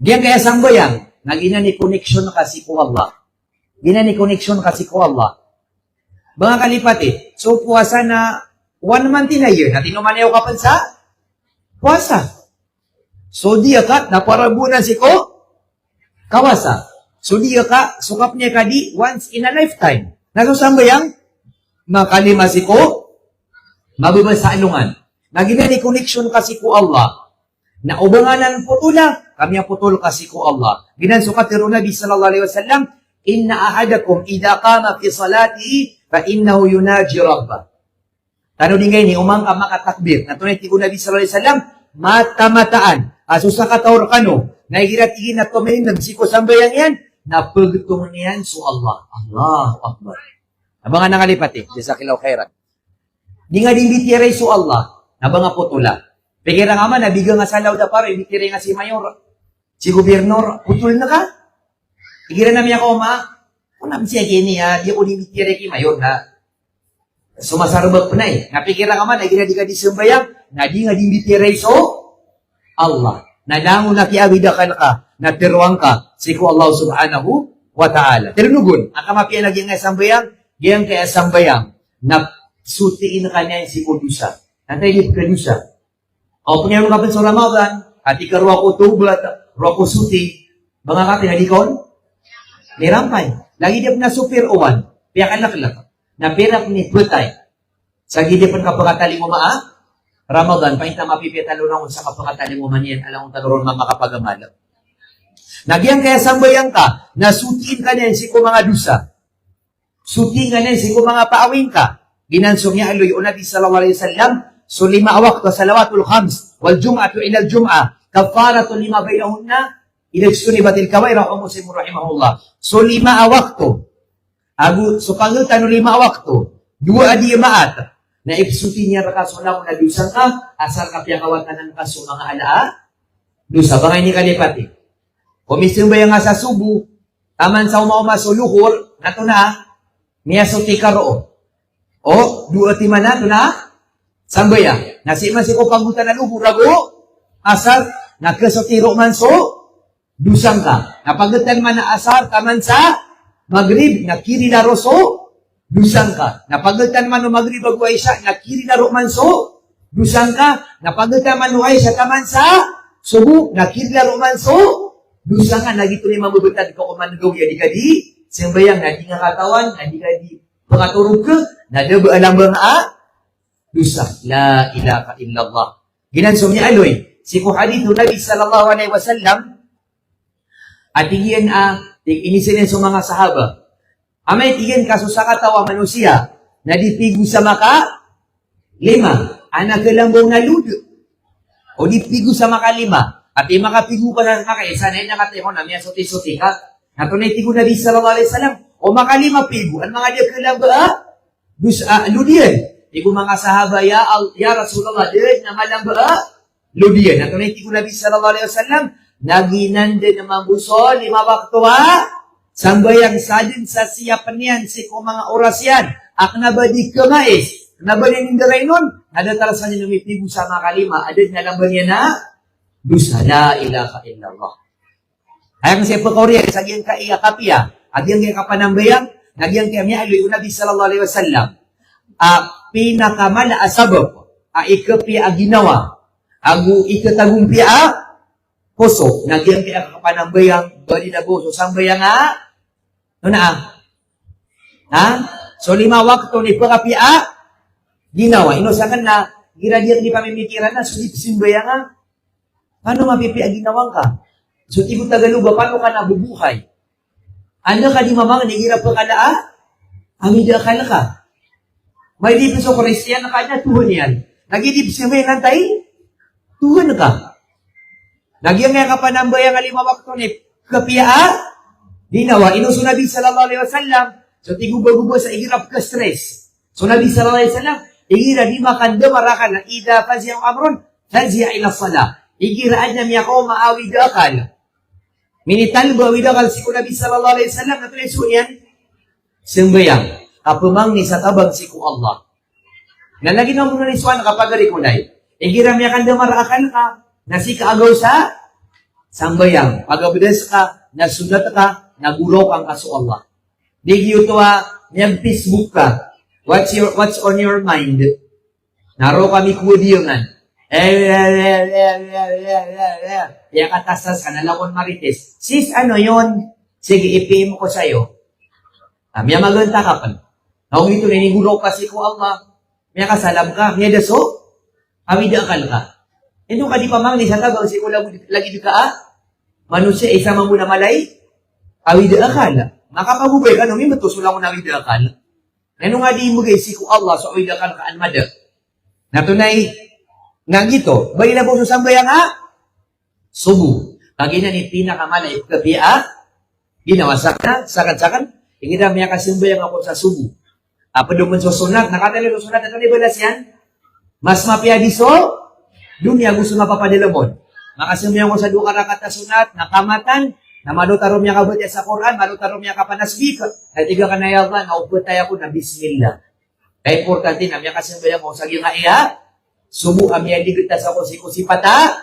S1: Diyan kaya sambayang, nagina ni connection kasi ko Allah. Gina ni connection kasi ko Allah. Mga kalipati, so puwasa na 1 month in a year, na tinumanayaw ka pa sa puwasa. So diya ka, naparabunan si ko, kawasa. So diya ka, sukap niya ka di once in a lifetime. Nagsasambayang, makalima si ko, mabibay sa alungan. Nagina ni connection kasi ko Allah. Na ubanganan putula, kami ang putol kasi ko Allah. Ginansukat ni Nabi sallallahu alaihi wasallam, inna ahadakum idha qama fi salatihi fa innahu yunaji rabbah. Tano din ngayon, umang ka makatakbir. Natunay ti ko Nabi sallallahu alaihi wasallam, mata-mataan. Aso sa katawar kano, nahigirat-igin na tumayin, nagsiko sambayang yan, napagtong niyan so Allah. Allah Akbar. Abangan na kalipati, jazakilaw khairan. Di nga din bitiray so Allah, nabanga putula. Pikira nga man, nabigyan nga sa lauda paro, bitiray nga si mayor, si gobernur, putul na ka. Pikira namin ako, kunam siya gini, di ako din bitiray ki mayor na sumasarabag pa na Napikira nga man, nagina di ka di sumbayang, na di nga din bitiray so Allah. Nadango na kiawida ka na ka, natiruang ka, si ko Allah subhanahu wa ta'ala. Tirunugun, ang kamapian naging nga sambayang, giyang kaya sambayang, na sutiin ka niya si Kudusa. Nantay di Kudusa. O pangyaro ka pa sa Ramadan, at ikaruwa ko tubat, ruwa ko suti, mga ka pinadikon, nirampay. Lagi di na super uwan, piyakalak-lak, na pirak ni Putay. Sa gidi pa kapagkatali mo Ramadan, pahinta mapipitalo na kung sa kapagkatali mo man yan, alam kong taluron makapagamalap. Nagyang kaya sambayang ka, na sutiin ka niyan si ko mga dusa. Sutiin ka niyan si ko mga paawing ka. Ginansong niya aloy, o Nabi sallallahu alaihi wasallam, so 5 awakto salawatul khams, wal jum'atu ila al-jum'ah, kafaratu 5 bainahunna, ilagsunibatil kaway, rahong Muslim rahimahullah. So 5 awakto, so pangutan 5 awakto, 2 adi maat, na ipsuti niya rakasuna mo na dusan ka, asal kapiyakawatan ng kaso mga dusa, bangay ni kalipati. Komisyon ba yung nga sa subu, taman sa umauma suluhur, nato na, niya suti karo. O, 2 ati man nato na, Sambaya. Nasi masih ko panggutan na lubo, rago. Asar, nakasotiro man so, dusang ka. Napagatan man na asar, taman sa magrib, nakiri na roso, dusang ka. Napagatan man no magrib, agway siya, nakiri na man so, dusang ka. Napagatan man no ay siya, taman sa subo, nakiri na man so, dusang ka. Nagito ni mamabutad ko kumanagaw ya di kadi, sambayang nadi nga katawan, nadi kadi pangaturog ka, nadi ba alam ba nga, dusa. La ilaha illallah. Ginansong niya aloy. Si ko hadith Nabi sallallahu alaihi wasallam at tingin inisin sa mga sahaba. Amay tingin kaso sa katawa manusia na dipigo sa maka lima. Anak kalambong na ludo. O dipigo sa maka lima. At makapigo ka na maka isa na yun nakatayo na miya suti-suti ka. Natunay tigo Nabi sallallahu alaihi wasallam. O maka lima pigo. Ang mga diya kalambong ludiyan. Iku mga sahaba, ya Rasulullah, din na malamba, ludiyan. At unay tigo Nabi sallallahu alaihi wasallam, naginande na mambusol, 5 wakto sambayang sadin sa siyapan yan, si kung mga oras yan, ak na ba di kamais, na ba din yung nun, nadatarasan niya lumipigo sa mga kalima, adad na lang ba niya na, dusa, la ilaha illallah. Ayang siya po kauriya, sagyang ka iyakapiya, agyang kaya kapanambayang, nagyang kaya niya, aluy Nabi sallallahu alaihi wasallam, pinakamala asabab ikapi ginawa agu ikatagumpi puso nagyang kaya kapanambayang bali na buso sambayang so 5 wakto ni pakapi ginawa inosakan na giradiyak di pamimikiran na sulit simbayang paano mapipi ginawang ka so tigo tagaluba paano ka nabubuhay anda ka di mamang nigirap ka kada amida akala ka. May dipis o Kristiyan na kanya, Tuhan yan. Nagidip siya may nantay, Tuhan ka. Nagyang nga kapanambay ang 5 wakto ni kapiya, dinawa, inuso Nabi sallallahu alaihi wasallam, so tiguba-guba sa ihirap ka stress. So Nabi sallallahu alaihi wasallam, igira di makanda marakan na ida faziyang amron, faziya ila salah. Igiraan niya ko maawi dakal. Minital ba widakal si Nabi sallallahu alaihi wasallam, na so yan, sembayang. Kapumang ni sa tabang si ku Allah. Na lagi na muna ni Suwan kapagari ko na'y. Igiram niya kanda maraakan ka. Nasi kaagaw sa sambayang. Pagabudes ka, nasulat ka, naguro kang kaso Allah. Digyo to niyag Facebook ka. What's on your mind? Naro kami kudiyangan. Kaya katasas ka, nalakon marites. Sis, ano yon? Sige, ipim ko sa'yo. Miya maganda ka pa. Naong ito, niniguro ka si ko Allah. Miya kasalam ka. Miya daso, awida akal ka. Ito ka di pamangli sa tabang si ko lagi di ka manusya, isa mo na malay, awida akal. Makapagubay ka, may matusulang mo na awida akal. Ano nga di mo si ko Allah, so awida akal ka anmada. Natunay, nga gito, bayi na po susambaya nga, subu. Pagina ni pinakamalay, kapi ginawasak na, sakan-sakan, ingidam niya kasimbayang ako sa subu. Paduman sa sunat, nakatali sa sunat, ito ni balas yan, mas mapiyadi so, dunya gusto nga papadilamon. Makasimbayang ko sa duka rakat na sunat, nakamatan, na malutarom niya kabut sa Quran, malutarom niya kapanasbik, at iga ka na yaman, nauputay ako na bismillah. Kaya importante na niya kasimbayang ko sa nga iya, subu amya digita sa kusipata,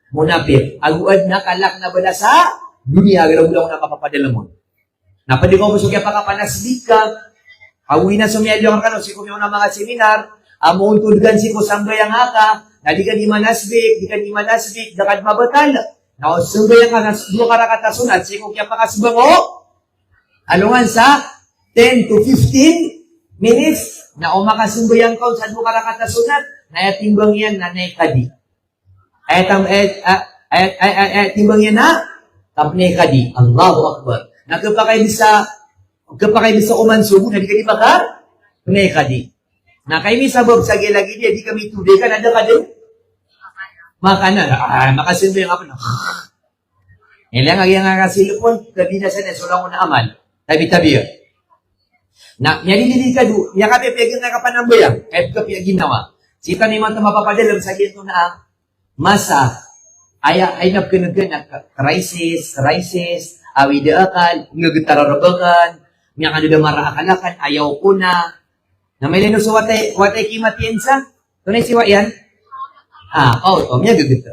S1: munapir, aguad na kalak na bala sa, dunya, galaw-galaw na kapapadilamon. Napadi ko gusto kaya pakapanasbik ka, awi na sumiyadyo ang kanon, sikum yung mga seminar, amuntulgan si ko sambayang haka, na di ka di manasbik, dakad mabatal. Na sambayang ka, dua karakatasunat, sikum kaya pakasbango, alungan sa 10 to 15 minutes, na umakasumbayang ka sa dua karakatasunat, na timbang yan na naikadi. Timbang yan na, kapne kadi. Allahu Akbar. Nagkapakay sa umansubo, na di ka di baka, kadi. Na kayo may sabab sa gilagi niya, di kami tuloy ka, nada ka din? Makana, makasimba yung apan. Ilang nga kasilupon, gabi na sa nesulang ko na amal. Tabi-tabi yun. Na, niyalilili ka do, niya kami piyagin na kapanambayang, kahit ka piyagin nawa. Sita ni man mapapadalam sa gito na masa, ay napkinagkan na crisis, awida akal, ngagitararabagan, niya kanila maraakalakan, ayaw ko na may lino sa watay kimatiensa, Tunay siwa yan? Miya gagito.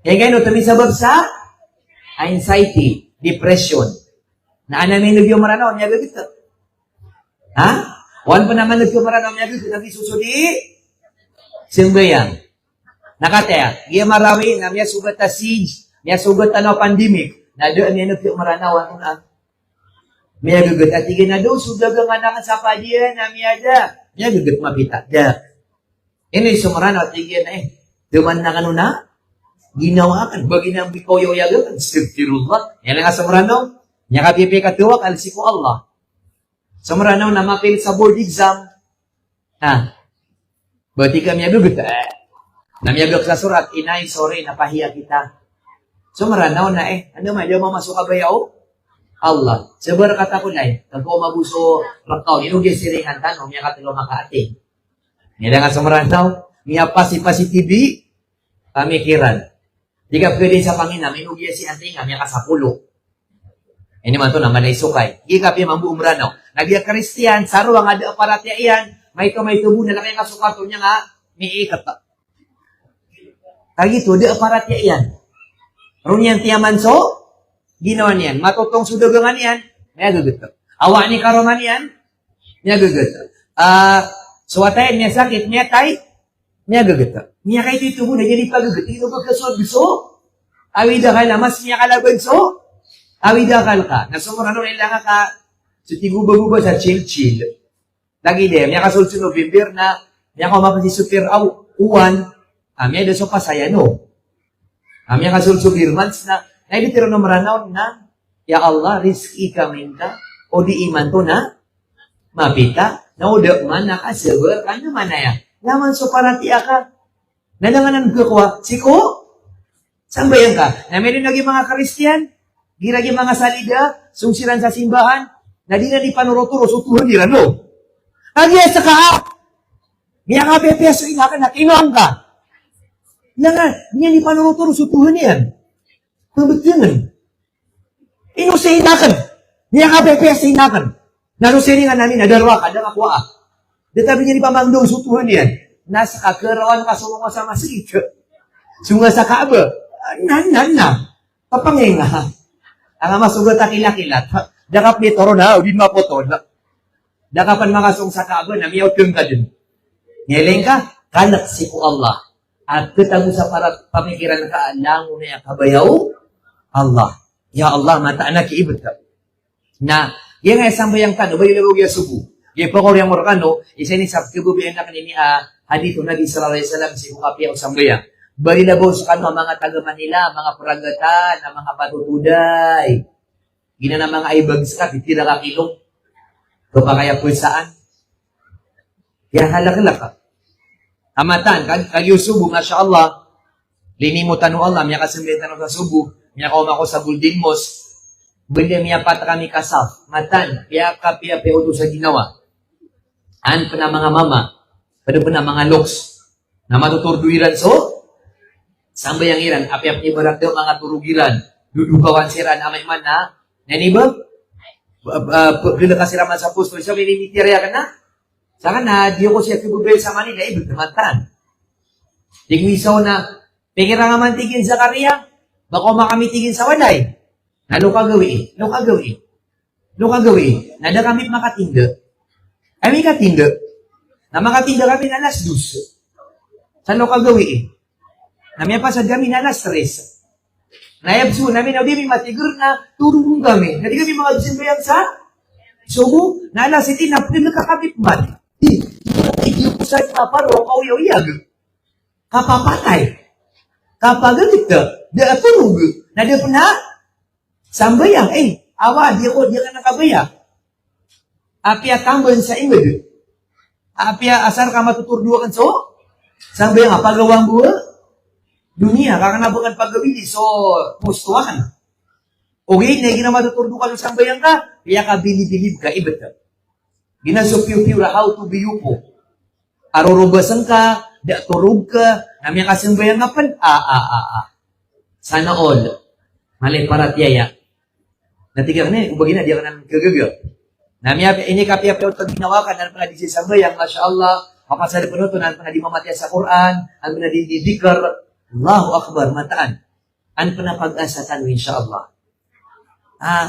S1: Kaya ngayon, ito may sabab sa anxiety, depression. Na anaming nagyo maranaw, miya gagito. Wan pa naman nagyo maranaw, miya gagito. Nabi susudi, simbayang. Nakataya, iya marawi na miya sugat na siege, miya sugat na pandemic, na doon miya nagyo maranaw, miya gagito. At tigin na doon, sudag ang anak sa padiyan, na miya da. Miya gagito mapita, da. Ini sumaranaw, at tigin na duman na kano na, ginawa kan, bagi na bikoyo yagan, astagfirullah. Yan nga sumaranaw, niya kapipi katuwak, alisi ko Allah. Sumaranaw na mapil sa board exam, berarti kami agak namiyagak sa surat, inay, sorry, napahiya kita. Sumaranaw na ano man, di mo masuk kabayaw? Allah. Sabar kata ko na kag ko mabuso rakaw, inugi siringan tanong, niya katilo makaate. Niya nga sumaranaw, niya pasi-pasi TV, pamikiran. Jika pwede sa Panginoon, inugi si antinga, niya kasapulo. Ini man to naman ay sukay. Jika pi mambu umranaw. Nagya Kristiyan, saro ang ada aparatya iyan, may tubo na lang kasukato niya nga, miikat pa. Kagito, di aparatya iyan. Runyan tiyaman so, ginawa niyan. Matutong sudagangan iyan, may agagito. Awa ni karoman iyan, may agagito. Suwatayan niya sakit, niya tay, may agagito. Niya kay titubo na, jadi pagagito. Ito pagkasod, so, awida ka lamas, niya kalaban so, awida ka. Nasumurano nila ka, so tiguba-guba sa chill-chill. Lagi din, niya kasulso November na, niya ko mapasi super uwan, niya doon so pasaya no. Niya kasulso birmans na, naibitiro na maranaw na, ya Allah, rizki kami ka, o di iman to na, mapita, na udak man, nakasabar, ano man na yan. Naman so paratiya ka, nalanganan ko kuha, siko, saan ba yan ka? Na meron lagi mga Kristiyan, giragi mga salida, sungsiran sa simbahan, na di na di panuroturo, sutuhan nila, no? Nagya sa ka, niya ka pepeso, ina ka na, kinuang ka. Niya di panuroturo, sutuhan niyan. Mabatingan. Inusin inakan. Niya ka pepeso, inakan. Nanusin nga namin, nadarwa ka, nakakuha. Databi niya di pamangdong, sutuhan niyan. Nasa kakarawan ka, sumunga sa masik. Sunga sa kaaba. Na. Papanginga. Ang masugat akilakilat. Dakap ni Toro na, udin mapotol. Dakapan makasong sa kaaba na miyaw ka din. Ngiling ka, kanak si ko Allah. At kitago sa pamikiran ka, alang mo na yung kabayaw, Allah. Ya Allah, mata anak iibad ka. Na, yan nga sambayang kano, ba yung labog yung subu? Yung pakor yung morkano, isa ni sa kibubihan na kanini, hadito na di sallallahu alaihi wasallam, si Mukapi ang sambayang. Bari na sa kano, mga taga Manila, mga puragatan, mga patutuday. Gina na mga ibags ka, titira ka kilong. Ito pa kaya saan? Kaya halak-halak ka. Amatan, kagyo subo, masya Allah. Linimutan mo Allah, miya kasimbitan sa subo, miya kaumako sa building mos, bili miya pata kami kasaf. Matan, kaya kapia peodo sa ginawa. An pa na mga mama, pada pa na mga loks, na matuturduiran so, sambayang iran, api-api barak daw mga turugiran, dudukawan siran amay man na, nanibag, bila kasiraman sa pusto, isa may limitirya ka na, saka na, di ko siya kibubel sa Manila, ibig namantan. Tingwisaw na, pikira nga man tigin sa karya, bako makamitigin sa walay. Ano ka gawin? Nada kami makatinda. Ay, may katinda. Na makatinda kami na alas 2. Sa ka gawin? Na may pasad kami na alas 3. Nayabso namin, na di may matigur na turong kami. Na di kami mga simbayang sa subo, na alas 7 na nakakabit man. Hindi ko sa paparo, kauyaw-yag. Kapapatay. Kapagalit ka, di atulog. Na di na, sambayang, awa, di ka nakabaya. Apia tamban sa imod. Apia asar ka matuturduan so, sambayang, pagawang buwa, dunia, kakanabukan paggawili, so, pustuan. Okay, na gina matuturduan sa sambayang ka, kaya ka bilib-bilib ka, ibat ka. Ginasupyo-pyo how to be yupo. Arurubasan ka, di turog ka, namin kasambayang nga pan, Sana all. Malay paratiyaya. Natiga ka na, ubagin na, di ka na gagagaw. Nami ini kapi-api ang ginawa ka, na pala di sambayang, Masya Allah, Kapasada penutunan, pernah di mamatiya sa Quran, ang pernah di dikar, Allahu Akbar, mataan. Ang pernah pag-asa tanu, insyaAllah.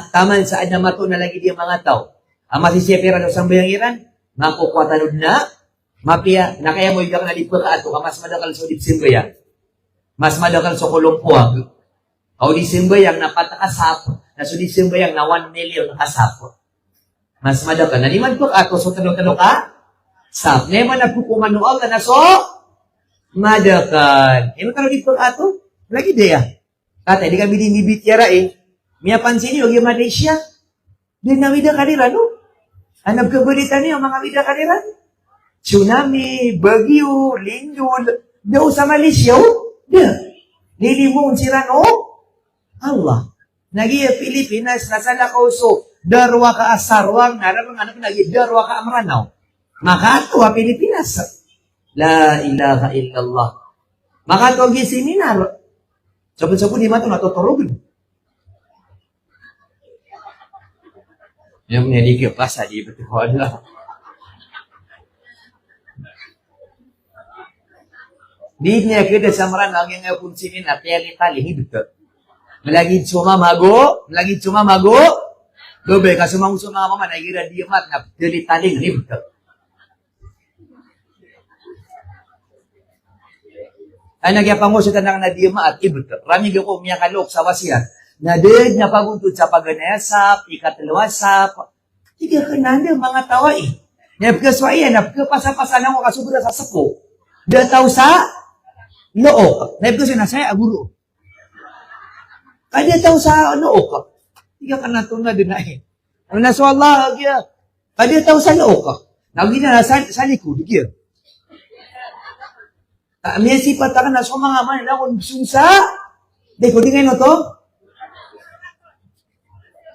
S1: Taman sa na mato na lagi dia mga tao. Masih siya pera ng sambayangiran, makukwatan na, mapia, na kaya mo yung nalipa ka ato, mas madakal sa simbayang. Mas madakal sa kulumpuag. Kau di simbayang napatakasap, na sa di simbayang na 1 million nakasap. Mas madakal. Naliman po ato, so tanong-tanong ka, sap. Neman nagkukuman noong na so, madakal. Ino tanong di po ato, lagi dia. Kata, di kami dinibitira Mia pansin niyo, yung Malaysia, din na wida kanila, no? Anab kabalita niyo, mga wida kanila. Tsunami, bagyo, lindol, daw sa Malaysia, Lilimon sila, no? Allah. Nagiya Pilipinas, nasa Lakauso, darwa ka asarwang, narapang anak nagi, darwa ka amranaw. Makatuwa Pilipinas. La ilaha illallah. Makatuwa seminar. Sabon-sabon di mata natuturog. Yang menjadi kepasa di betul Allah. Di niya kita samaran ang yang pun simin at yang tali hidup. Melagi cuma mago, Gobe kasumang suma mama na gira di mat na dili taling hidup. Ay nagyapang mo sa tanang na di mat ibut. Rami ko miya kalok sa wasiat. Nadid na paguntod sa paganayasap, ikatalawasap. Tiga ka na mga tawa Napkaswaya, napkapasa-pasa na mo kasubra sa sapo. Dataw sa nook. Napkaswaya na saya aguro. Kaya dataw sa nook. Tiga ka na ito na din na Ang naso Allah, kaya dataw sa nook. Nagina na sa likod. May sipat ka na sa mga manila kung sungsa. Deko, di ngayon to?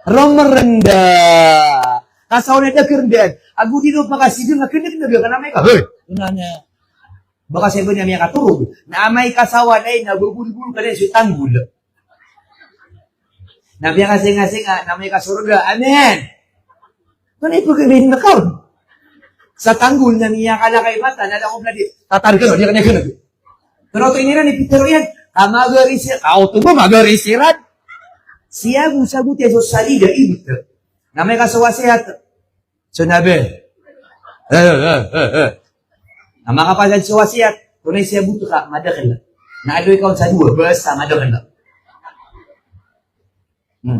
S1: Romerenda. Kasaw na nakirden. Agu dino makasidim na kinig-kinig ka na may ka. Hoy! Unanya. Baka sabi niya may katurog. Na may kasawa na nabubulbul ka rin sa tanggul. Nabiya kasi nga na may kasurga. Amen! Ano ipagkabihin na kaon? Sa tanggul na niya ka na kay mata, nalakop na di. Tatar ka no, di ka niya kinag. Pero ito inira ni Peter yan. Magarisir. Auto mo, magarisiran. Siya kung sagot ya so salida ibut. Na may kasawasihat. So nabi. Na makapasad sa wasiat. Kung siya buto ka, madakal. Na aloy ka sa dua, basta madakal.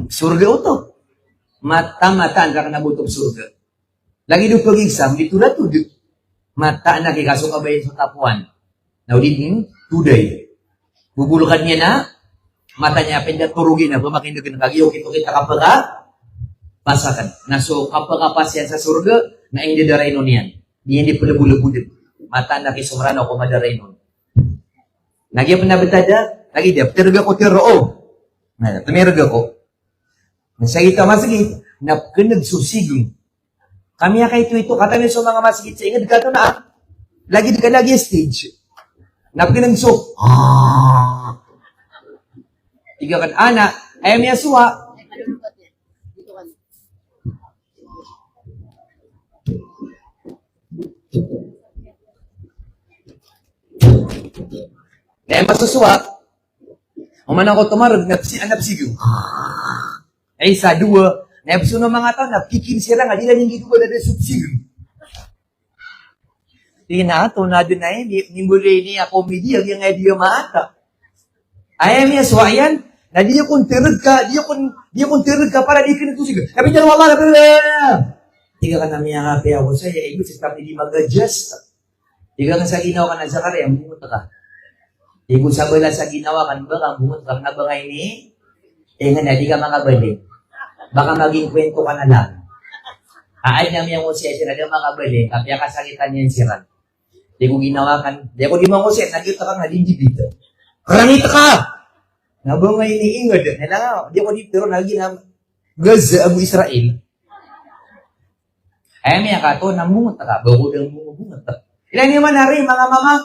S1: Surga ito. Mata-mata ka nabutong surga. Lagi doon pag-exam, dito na to. Mata na kikasong kabayan sa tapuan. Now, din, today. Bubulukan niya na, matanya pindah turugin na bumakin ng kagyo kita kapag pasakan. Naso kapag pasyan sa surga na hindi daray nun yan. Hindi pulabu-labu din. Mata na kisumrano ko madaray nun. Nagya panabitada, lagi dia, terga ko tiro. Na, tumirga ko. Masagita masagit, napkanag susigong. Kami kay ito, katamin sa mga masagit sa ingad ka na. Lagi ka lagi stage. Napkanag so. Tiga kan anak, ayam Yasua. Na masusua. Umana ko tumarag, napsigaw. Ay sa dua, napsuno mga tao, napikin sila nga, di na yung giduwa na subsigaw. Tina, tunado na yun, nimbulay niya komedi, yung idea maata. Ayam Yasua yan, na di akong tirad ka para di kinagtusig. Sabi niya, wala na. Tiga ka na miya happy ako sa'yo, ibig sa tabi di mag-adjust. Tiga ka sa ginawa ka na sa kare, ang bumunta ka. Tiga sa bala sa ginawa ka, baka bumunta ka na ba ngayon nga na, di ka makabalik. Baka maging kwento ka na lang. Ay na miya ko siya, di ka makabalik, kapya kasakitan niya yung siran. Di ko ginawa kan, di ko di mo ko siya, nagyuta ka nga, di dito. Karangita ka! Nabang ngayon ni Ingod, nila di ko dito, pero lagi na Gaza, Abu Israel. Ay, may akato, namungot ka, bawod ang bungot ka. Ilan naman na rin, mga mama,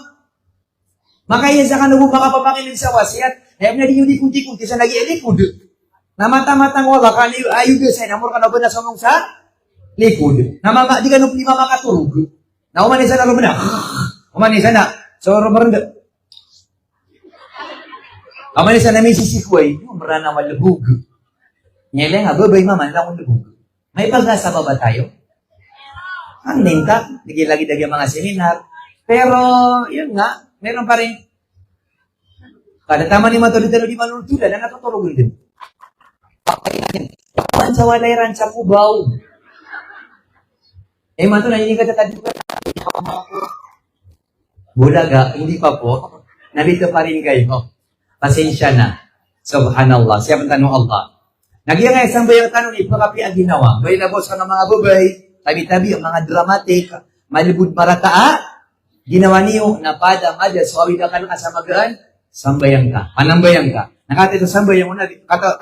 S1: makaya sa kanubong mga pamakilin sa wasiat, ay, na di yung likod-likod, isa nag-ilikod. Na mata-matang wala ka, ayaw sa namor ka na ba na sa mong sa likod. Na di ka nung lima makaturog. Na umanin sa nalong na, Umani sana, so merendah. Kamani sana may sisikway, yung marana malubog. Nyele nga, babay mama, lang lubog. May pag-asa ba tayo? Ang ninta, lagi-lagi mga seminar. Pero, yun nga, meron pa rin. Kada tama ni matulid-talo di manuntulan, na natutulog din. Pakain sa walayran sa kubaw. Matulad, hindi ka tatadi ko. Bulaga, hindi pa po. Narito pa rin kayo. Pasensya na. Subhanallah. Siya ang tanong Allah. Nagyang nga isang bayang tanong, ipakapi ang ginawa. Bay na boss ka ng mga babay, tabi-tabi, ang mga dramatic, malibud marataa, ginawa niyo, napada, madya, suwawi na ka ng asamagaan, sambayang ka, panambayang ka. Nakatito sambayang mo na,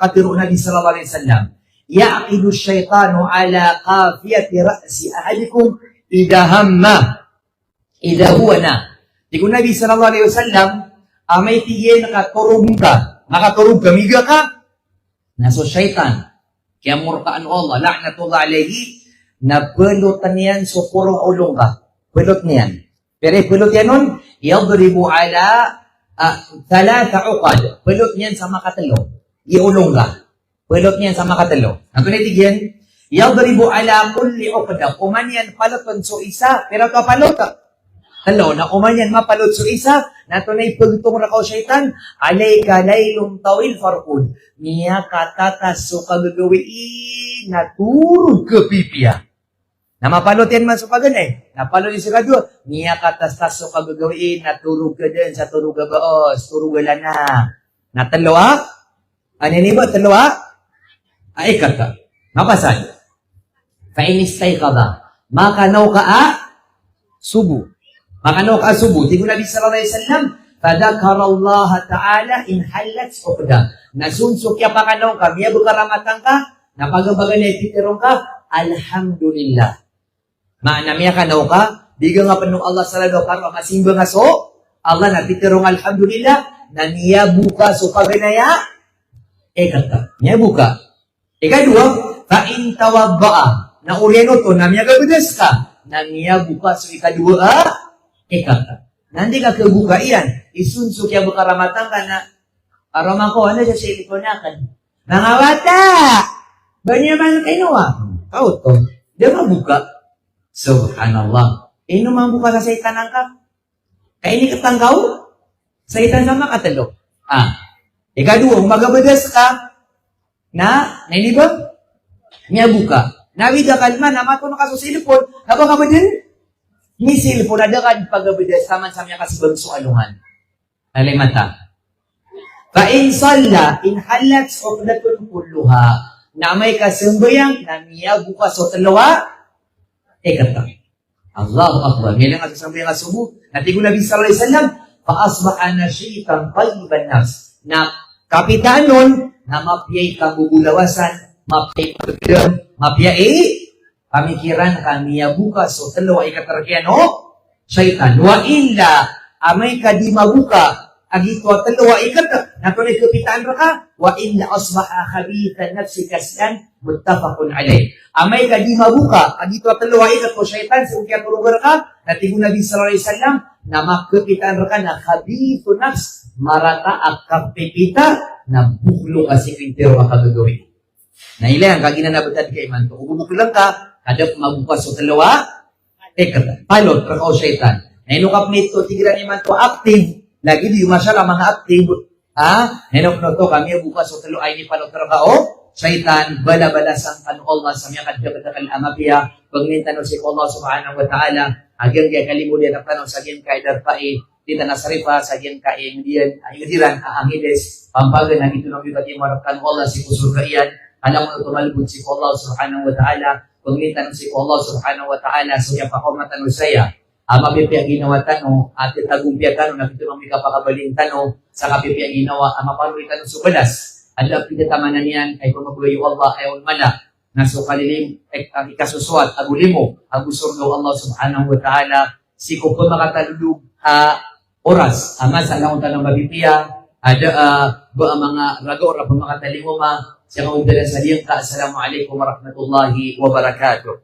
S1: katiro na di sallallahu alaihi wasallam. Ya'qidu syaitanu ala qafiyati ra'si ahadikum idha hamma, idha huwa na. Di ko Nabi sallallahu alaihi wasallam, may tigay nakaturog ka, miga ka, naso syaitan, kaya murkaan Allah, la'natullah alayhi, na pelutan yan so purong ulong ka. Pelot niyan. Pero pelot yan nun, yadribu ala thalatha uqad. Pelot niyan sa makatalo. Iulong ka. Pelot niyan sa makatalo. Ang kunitig yan, yadribu ala kulli uqda. Kuman yan paloton so isa, pero ito palot. Talo, na kuman yan mapalot so isa, na ito na ipagtong rakaw syaitan, alayka laylong tawil farqud. Niya katatas so kagagawiin na turog ka pipiya. Na mapalot yan man sa pagan Napalot yung sigado. Niya katastas so kagagawiin na turog ka din sa turog ka baos, turog ka na. Natalawa? Ano ni ba? Talawa? Ay kata. Mapasan. Fainistay ka ba? Makanaw ka subu. Makanaw ka subu. Di ko Nabi sallallahu alaihi wasallam, fadakara Allah ta'ala in halat uqda. Nasunsok ya pakanaw ka, miya bukaramatan ka, napagabagan na ititirong ka, alhamdulillah. Maanamya ka naw ka, biga nga panong Allah salado para masimba nga so, Allah natitirong alhamdulillah, na niya buka so paganaya, kata, niya buka. Ikadua, fa'in tawabba'a, na uryano to, na niya gabidas ka, na niya buka so ikadua, kata. Nanti ka kabuka iyan, isunsuk ya bukaramatan ka na, arama ko, ano siya silikonakan? Mga bata! Banyan man kinuha? Kau to, dia mabuka. Subhanallah. Naman buka sa saitan ka? Kaya ini katanggaw? Saitan sama katalo. Ikadua, magabadas ka na, nainibag? Niya buka. Nawida kalma, namato na ka sa silipon, habang ka ba din? Ni silipon, ada ka pagabadas, saman sa mga kasibang sualuhan. Alimata. Fa-in salla, in halat uqdatun kulluha, na may kasambayang na niya buka sa talawa, kata. Allahu Akbar. Ngayon ang kasambayang asubo, natigong Nabi sallallahu alaihi wasallam, fa-asbaha nasyitan tayyiban nafs, na kapitan nun, na mapiyay kabubulawasan, mapiyay pagdam, mapiyay pamikiran ka niya buka so talawa ikatarkiyan syaitan. Wa illa, amay ka di mabuka, agito talawa ikata, natunay kapitaan ra ka, wa illa asbaha khabithan nafsi kasyan, muttafaqun alayh. Amay ka di mabuka, agito talawa ikat ko syaitan, sa kaya turugar ka, natigong Nabi sallallahu alaihi wasallam, na makapitaan ra ka na khabithu nafs, marata at kapipita, na buklo kasi kwintero ka kagagawin. Na ilang, kaginanabatad kay man to, ububuk lang ka, kada mabukas so talawa, palot, rakaw syaitan. Na inukap nito, tigilan ni man to active, lagi di masala mga active, henok no to, kami bukas so talo ay ni palot rakaw, syaitan, bala-bala sang kanu Allah, sa mga kadyabatakal amapiya, pagnintanong si Allah subhanahu wa ta'ala, agyang kaya kalimulian ang tanong sa gyan kay darpai, tita nasarifa, sa gyan kay ayudiran, aangides, pampagan na ito nang ibati marap kanu Allah, si kusur kaiyan, alam mo tumalbud si Allah subhanahu wa ta'ala, pagnintanong si Allah subhanahu wa ta'ala, so yung pakumatan saya, mapipiyag ginawa tanong, at itagumpiya tanong, nakito nang may kapakabaling tanong, sa kapipiyag ginawa, mapanuloy tanong subalas, ada pinatamanan niyan, ay pumagulayo Allah, ay ulmala, na so kalilim, ang ikasuswat, agulimo, agusurdo Allah subhanahu wa ta'ala, si ko po makatalulog, oras, masa lang tanong mabipiyag, ada mga ragor, pumakatalinguma, siya kong dala sa liyang ka, assalamualaikum warahmatullahi wabarakatuh.